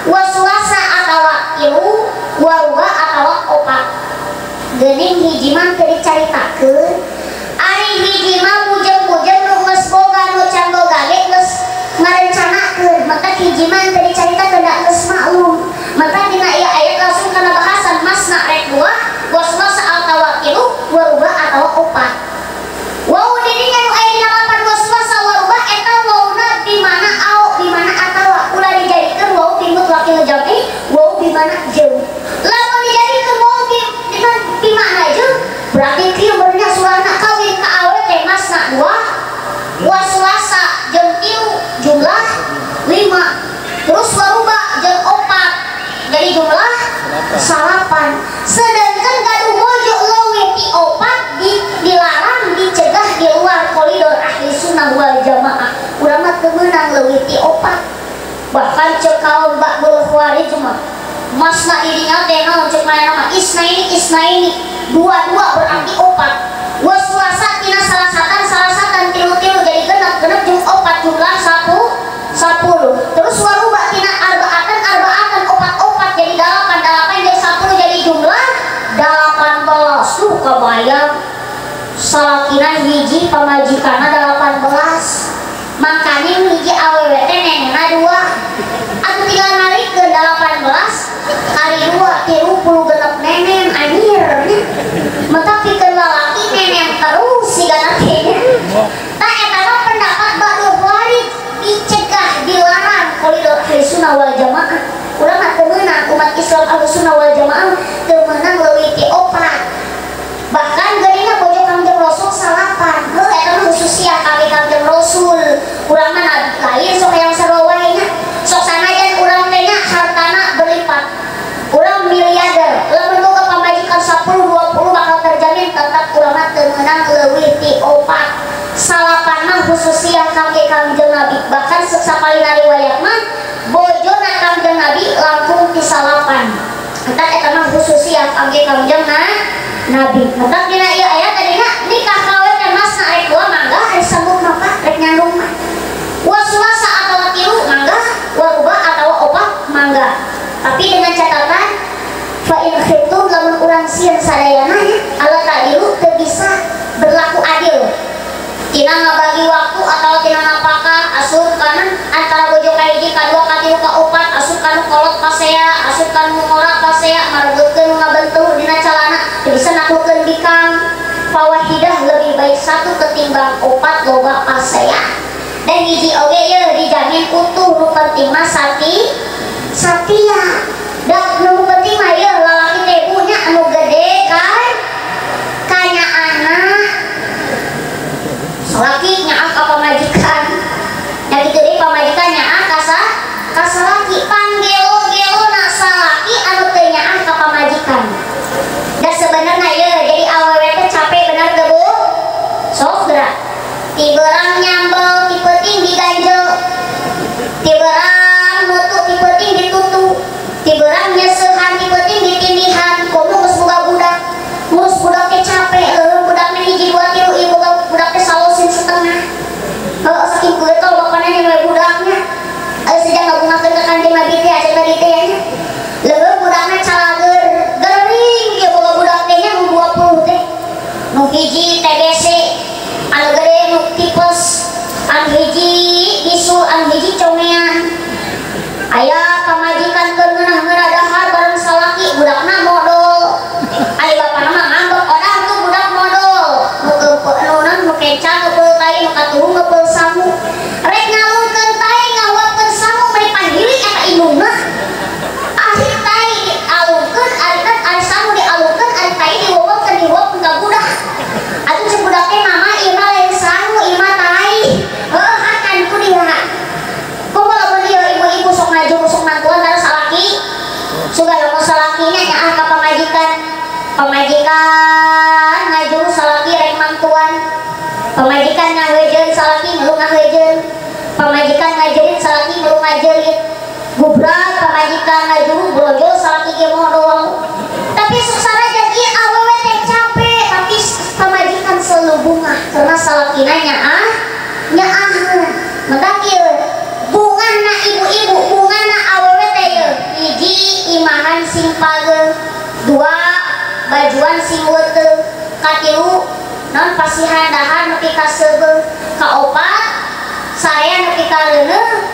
wasulasa atawa ilu, waruba atawa opat. Geuning hiji mah teu dicaritakeun. Ari hiji mah bujeng-bujeng nu geus boga nu can boga ge geus ngarencanakeun, maka hiji mah teu dicaritakeun da geus maklum. Maka dina ieu ayat langsung kana bahasan masna rek dua, wasulasa atawa ilu, waruba atawa opat. Wau didinya nu aya dina lapan wasulasa waruba eta wauna di mana au di mana atawa ulah dijadikeun wau timut wakil jam'i, wau di mana jeung. Lamun dijadikeun wau di mana jeung, berarti kieu benernya surana kawin ka awewe teh masna dua, wasulasa jeung tilu jumlah 5. Terus waruba jeung opat jadi jumlah 8. Sedangkan gaduh mojo leuwih ti opat dilarang, dicegah di luar koridor ahli sunnah wal jamaah. Urang mah teu meunang leuwih ti opat. Bahkan cek kaum Ba'dul Khawarij mah masna dirinya teh naon cek mah isnaini dua-dua berarti opat. Wasulasa tina salasatan tilu-tilu jadi genep jeung opat jumlah 10. Terus waruba tina arbaatan opat jadi 8 jadi 10 jadi jumlah 18. Tuh kebayang salakina hiji pamajikanna 18. Makanya hiji awewe teh nenena 2. Atuh tinggal nalikeun 18 kali 2 30 genep nenen anjir. Mata pikeun lalaki nenen terus sigana teh. Tah eta mah pendapat Ba'dul Khawarij, dicegah dilarang koridor ahli sunnah wal jamaah. Urang mah teu meunang umat Islam ahli sunnah wal jamaah teu meunang leuwih ti opat. Bahkan geuningan bojo Kangjeng Rasul 8. Heuh eta mah khususiah kami Kangjeng Rasul. Urang mah nabi lain sok hayang sarua wae nya. Sok sanajan urang teh nya hartana berlipat. Urang miliarder, lamun boga pamajikan 10 20 bakal terjamin tetap urang mah teu meunang leuwih ti opat. 8 mah khususiah kami Kangjeng Nabi. Bahkan saksalina riwayat mah bojona Kangjeng Nabi langkung ti 8. Eta mah khususiah kami Kangjeng Nabi. Maka dina ieu aya tadina nikah kawe teh masna rek 2 mangga, ari sambung maka rek nyandung mah. Wasulasa atawa tilu mangga, waruba atawa opat mangga. Tapi dengan catatan fa in khiftum lamun urang sieun sadayana nya ala ta'dilu teu bisa berlaku adil. Tina ngabagi waktu atau tina napaka asup kana antara bojo ka hiji ka 2 ka 3 ka 4 asup kana kolot pasea asup kana ngora pasea marebutkeun ngabentuh dina calana teu bisa naklukeun bikang. Fawahidah lebih baik 1 ketimbang 4 loba pasea. Dan hiji oge ye dijamin utuh, nu penting mah satia. Da nu penting mah ye lalaki teh punya anu gede kan kanyaana. Laki nyaah ka pamajikan, nya kitu deui pamajikan nyaah ka salaki. Panggelo na salaki anu teu nyaah ka pamajikan. Da sebenarnya ye jadi awewe teh capek bener teu Bu? Sok gerak. Ti beurang nyambel tipe hiji TBC anu gede nu tipes, anu hiji bisul, anu hiji congean. Aya pamajikan keur ngeunah-ngeunah dahar bareng salaki budakna modal. Aya bapana mah ngambek odang tuh budak modal. Nu keca ngepeul tai, nu katuhu ngepeul samu. Rek ngalungkeun tai ngawapkeun samu bari panggili eta indungna. Ari tai dialungkeun, ari samu dialungkeun, ari tai diweuweun ka budak. Atuh si budak teh mama ieu mah lain samu, ieu mah tai. Heuh hakan ku diha. Kumaha mun ieu ibu-ibu sok ngaju sok nantuan tara salaki. Suga lamun salakinya nyaah ka pamajikan. Pamajikan ngaju salaki rek mantuan. Pamajikan ngaheujeun salaki melu ngaheujeun. Pamajikan ngajerit salaki melu ngajerit. Gubrak pamajikan ngaju brojol salaki ge modal. Tapi sarajan ieu awewe teh capek, tapi pamajikan selalu bungah karena salakina nyaah. Maka kieu bungahna ibu-ibu, bungahna awewe teh ye hiji imahan sing pageuh, dua bajuan sing weuteuh, katilu non pasihan dahar nepi ka seubeuh, kaopat saya nepi ka leuneuh,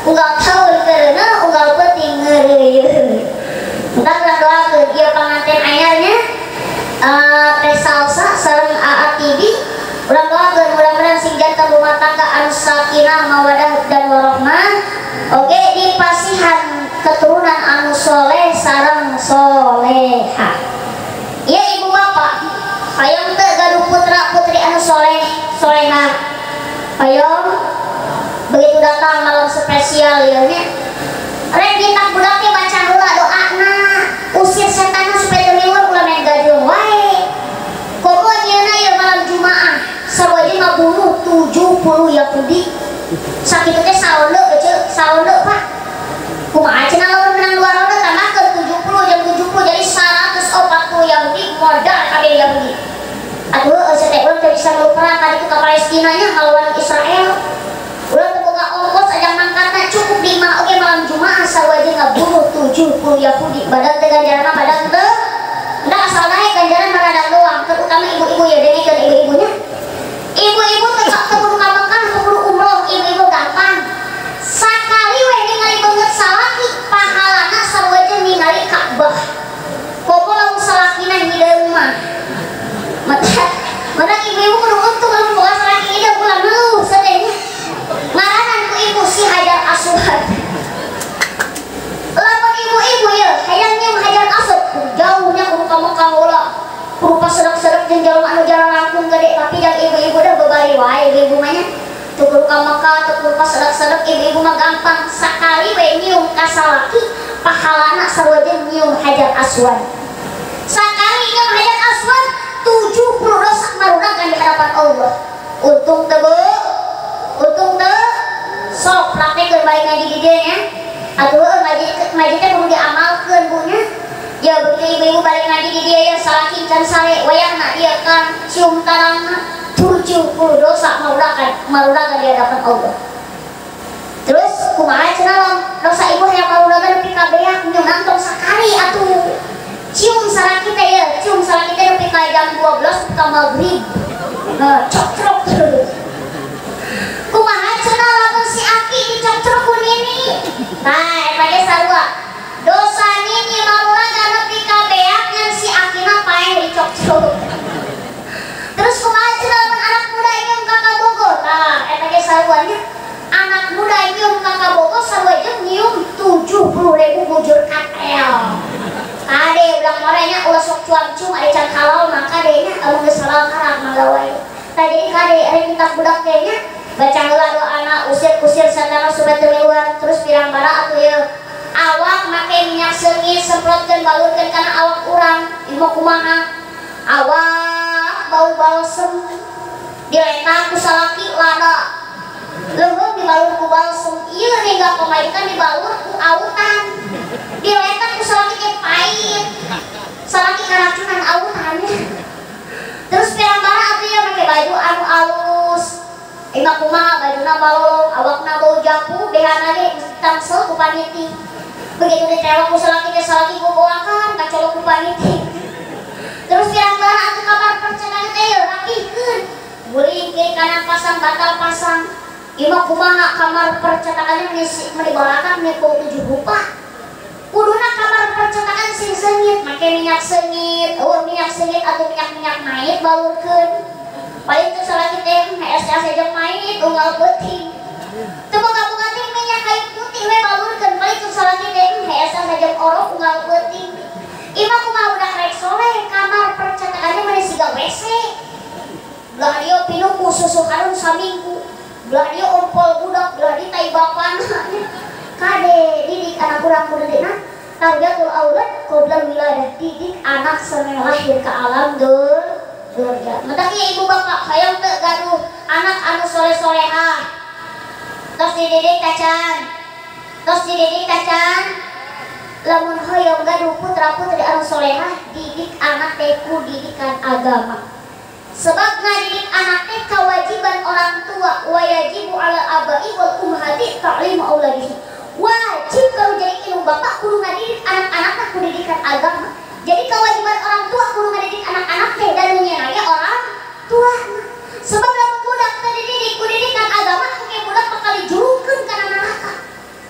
unggal taun ke leuneuh, unggal peuting ngeureuyeuh. Entah urang doakeun ieu panganten anyarnya teh salsa sareng AA TV. Urang doakeun mudah-mudahan sing jantan rumah tangga anu sakinah mawadah dan warahmah, oge dipasihan keturunan anu soleh sareng soleha. Ieu ibu bapak hayang teu gaduh putra putri anu soleh soleha. Hayang begitu datang malam spesial ieu nya. Rek dintak budak teh baca heula doana, usir setan supaya teu miluar ulah main gadeuh wae. Komo nyeuna ieu malam Jumaah sawaji ngabunuh 70 Yahudi. Sakitu teh saondeuk beuceuk, saondeuk Pak. Kumaha cenah lamun menang 2 ronde tambahkeun 70 jeung 70 jadi 140 Yahudi modal kabeh Yahudi. Atuh teh urang teh bisa melu perang ka ditu ka Palestina nya ngalawan Israel. Urang teh boga ongkos ajang mangkatna cukup di imah oge malam Jumaah sawaji ngabunuh 70 Yahudi. Badan teh ganjaranna badan teu da asal naik ganjaran maradang doang, terutama ibu-ibu ya dengekeun ibu-ibunya. Ibu-ibu teh kudu ka Mekah, kudu umroh, ibu-ibu gampang. Sakali we ningali beungeut salaki pahalana sarua jeung ningali Ka'bah. Komo lamun salakina hideung mah. Mata ibu-ibu kudu untung lamun boga salaki hideung ulah meuh sadenya. Ngaranan ku ibu si Hajar Aswad. Lamun ibu-ibu ye hayang nyeum Hajar Aswad jauhnya kudu ka Mekah heula. Rupa sedek-sedek jeung jalma anu jalan langkung gede, tapi yang ibu-ibu dah bebari wae ibu-ibu mah nya. Teu kudu ka Mekah, teu kudu sedek-sedek, ibu-ibu mah gampang. Sakali we nyium ka salaki, pahalana sarua jeung nyium Hajar Aswad. Sakali nyium Hajar Aswad 70 dosa marudakan di hadapan Allah. Untung teu beu, untung teu. Sok praktekkeun bae ngaji di dieu nya. Atuh ngaji teh kudu diamalkeun Bu nya. Ya begitu ibu-ibu balik ngaji di dia ya salaki can sare wayahna dia kan cium tanahna 70 dosa marudakan di hadapan Allah. Terus kumaha cenah dosa ibu hayang marudakan nepi ka beak nyeunang tong sakali atuh. Cium salaki teh ya, cium salaki teh nepi ka jam 12 ka maghrib. Nah, cok-cok terus. Kumaha cenah lamun si Aki dicok-cok ku nini. Nah, eta ge sarua. Dosa nini marudakan nepi ka beak ngan si Akina paeh dicok-cok. Terus kumaha cenah lamun anak muda nyium ka kabogo. Tah, eta ge saruanya. Anak muda nyium ka kabogo sarua jeung nyium 70.000 bujur katel. Kade ulang morenya ulah sok cuang-cung ade can halal mah kadenya amun geus halal karak magawai. Tah jadi kade ari minta budak teh nya baca heula doana usir-usir satana supaya teu miluar. Terus pirang bara atuh ye awak make minyak seungit semprotkeun balurkeun kana awak urang. Ieu kumaha? Awak bau balsem diletak ku salaki lada. Leuweung dibalur ku balsem. Ieu ninggal pamajikan dibalur ku autan. Diletak ku salaki ge pait. Salaki karacunan autannya. Terus pirang bara atuh ye make baju anu alus. Ima kumaha bajuna balolong, awakna bau japu, behana ge tangsel ku paniti. Begitu ditelok ku salaki teh salaki gogoakan kacolok ku paniti. Terus pirang bara atuh kabar percetakan teh rapihkeun. Beuling kiri kanan pasang batal pasang. Ieu mah kumaha kamar percetakannya meni balakan meni 7 rupa. Kuduna kamar percetakan sing seungit make minyak seungit, minyak seungit atau minyak mait balurkeun. Paling teu salaki teh HSA saja mait unggal peuting. Teu boga-boga teh minyak kayu putih we balurkeun, paling teu salaki teh HSA saja orok unggal peuting. Ima kumaha budak rek soleh kamar percetakannya meni siga WC. Belah dieu pinuh ku susu harun saminggu. Belah dieu ompol budak, belah di tai bapana. Kade didik anak urang kudedena tarbiyatul aulad qoblal wiladah, didik anak sampai lahir ke alam durja. Mata kieu ibu bapak hayang teu gaduh anak anu soleh-solehah. Tos dididik tacan. Lamun hoyong gaduh putra-putri anu solehah, didik anak teh ku didikan agama. Sebab ngadidik anak teh kewajiban orang tua, wajibu ala abai wal ummahati ta'limu auladihi. Wajib kalau jadi ilmu bapak kudu ngadidik anak-anaknya ku didikan agama. Jadi kewajiban orang tua kudu ngadidik anak-anak teh dan menyenangi orang tua. Sebab lamun budak teu dididik ku didikan agama, engke budak bakal dijulukeun kana neraka.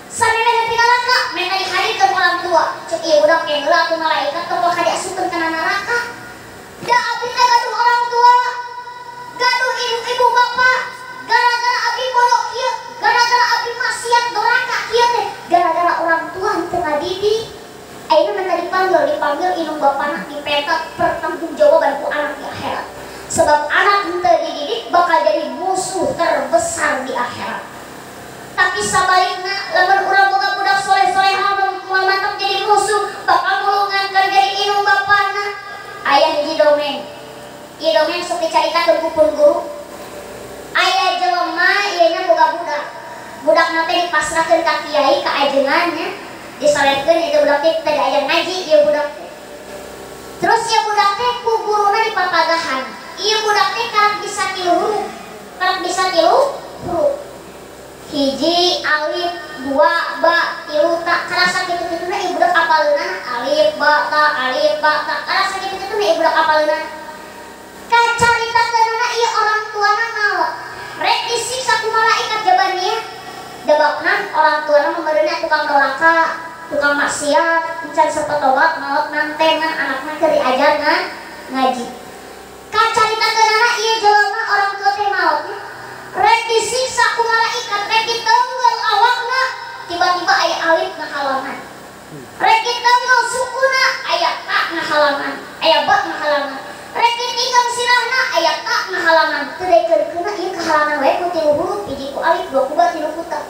Samemeh nepi neraka, mereka dihadirkeun orang tua. Cek ieu budak ge heula ku malaikat teu bakal diasukeun kana neraka. Da abdi teh gaduh orang tua, gaduh ibu bapak, gara-gara abdi bodoh kieu, gara-gara abdi maksiat doraka kieu teh, gara-gara orang tua teu ngadidik. Ayeuna mah dipanggil inung bapana dipetak pertanggungjawaban ku anak di akhirat. Sebab anak teu dididik bakal jadi musuh terbesar di akhirat. Tapi sabalikna lamun urang boga budak soleh-solehah moal mantap jadi musuh, bakal ngulungankeun jadi inung bapana. Aya hiji dongeng. Ieu dongeng sok dicaritakeun ku pun guru. Aya jelema ieu nya boga budak. Budakna teh dipasrahkeun ka kiai ka ajengannya. Disoletkeun itu budak teh teu diajar ngaji ieu budak teh. Terus ieu budak teh ku guruna dipapagahan. Ieu budak teh karek bisa 3 huruf. Hiji alif, 2 ba, 3 ta. Karasa kitu-kituna ieu budak apaleunana alif ba ta karasa kitu-kituna ieu budak apaleunana. Kacaritakeunana ieu orang tuana naon? Rek disiksa ku malaikat jabannya. Debabna orang tuana meureunna tukang doraka, tukang maksiat, encan sepetobat maot nantengan anakna keur diajarna ngaji. Kacaritakeunana ieu jelema orang tua teh maotna rek disiksa ku malaikat, rek diteunggeul awakna, tiba-tiba aya alif ngahalangan. Rek diteunggeul sukuna aya ta ngahalangan, aya ba ngahalangan. Rek ditinggal sirahna aya ta ngahalangan. Teu deukeureunna ieu kahalangan wae ku 3 huruf, hiji ku alif, 2 ku ba, 3 ku ta.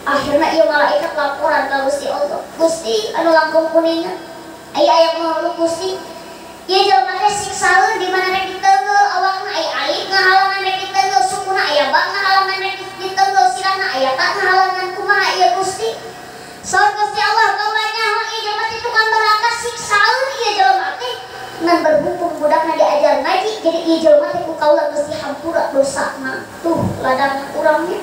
Akhirna ieu malaikat laporan ka Gusti Allah. Gusti anu langkung kuningan. Aya makhluk Gusti. Ieu jelema teh siksaeun di mana rek diteunggeul awakna aya alif ngahalangan, rek diteunggeul sukuna aya ba ngahalangan, rek diteunggeul sirahna aya ta ngahalangan. Kumaha ieu Gusti? Saur Gusti Allah kaula nyaho ieu jelema teh tukang doraka siksaeun ieu jelema teh. Ngan berhubung budakna diajar ngaji, jadi ieu jelema teh ku kaula Gusti hampura dosana. Tuh ladang urangnya.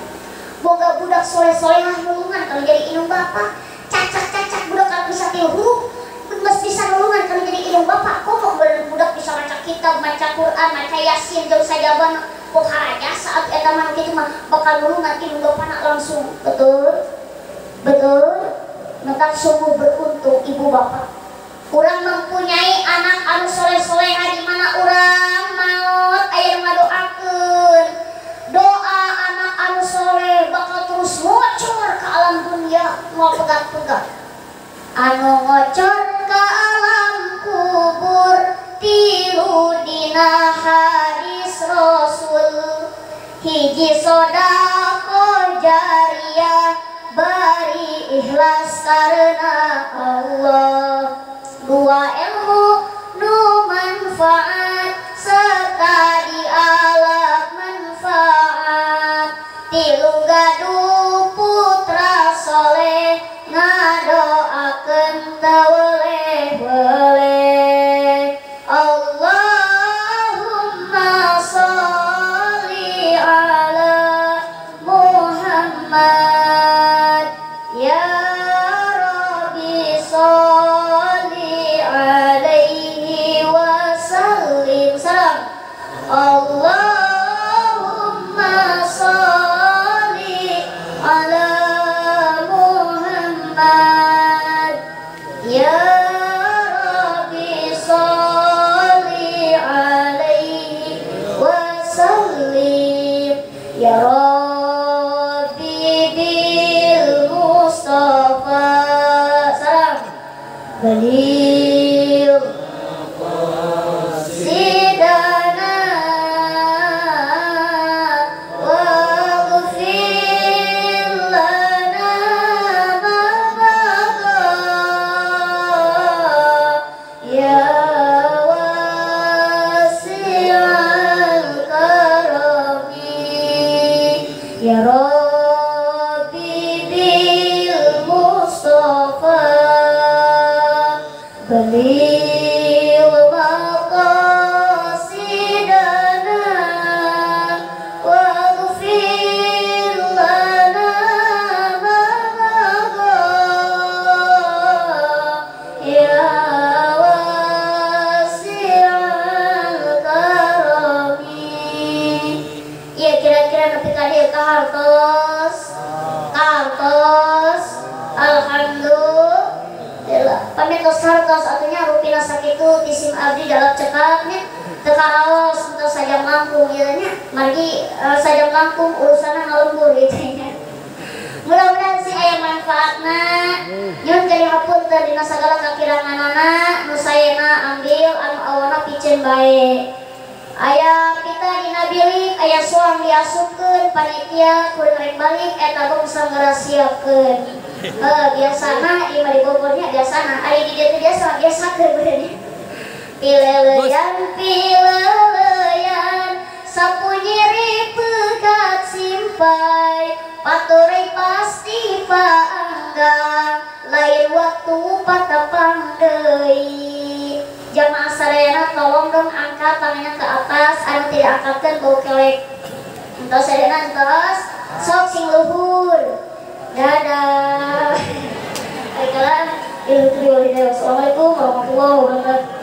Boga budak soleh-solehah nulungan kalau jadi inung bapak. Cacak-cacak budak kalau bisa 3 huruf, geus bisa nulungan kalau jadi inung bapak. Kok budak bisa maca kitab, maca Quran, maca Yasin, jeung sajabana. Kok haraja saat eta mah kitu mah bakal nulungan inung bapana langsung. Betul? Mentak sungguh beruntung ibu bapak. Urang mempunyai anak anu soleh-solehah di mana urang maot aya ngadoakeun. Doa anak anu soleh bakal terus ngocor ke alam dunia, mau pegat-pegat. Anu ngocor ke alam kubur, tilu dina hadis Rasul. Hiji sodako jariyah, bari ikhlas karena Allah. 2 ilmu nu manfaat, serta dialap manfaat. 3 gaduh putra soleh, ngadoakeun teu weleh-weleh. Allahumma sholli ala Muhammad, ya Rabbi sholli alaihi wasallim. Salam. Beliau sidana waghfir lana ma baqa ya wasi'al karami ya Rabbi bil Mustafa beliau maqasidana waghfir lana ma baqa ya wasi'al karami. Ya kira-kira nepi ka dieu kahartos alhamdulillah pamitos hartos atunya rupina sakitu tisim abdi dalam cekapnya tekaraos untuk sajam langkung gitu nya margi sajam langkung urusanna ngalembur gitu nya. Mudah-mudahan sih aya manfaatna nyun jadi hapunten dina sagala kakiranganana nu sayena ambil anu awana piceun bae. Aya kita dina bilik aya soang diasupkeun panitia kuring rek balik eta bangsa ngarasiapkeun. Biasana ieu mah di Bogornya biasana ari di dieu biasa keur beureunya. Pileleyan sapunyeri pegat simpai paturai pasti paanggang lain waktu patapang deui. Jamaah sadayana tolong dong angkat tangannya ke atas anu tidak angkatkeun bau kelek. Entos sadayana entos sok sing luhur. Dadah. Baiklah, Assalamualaikum warahmatullahi wabarakatuh.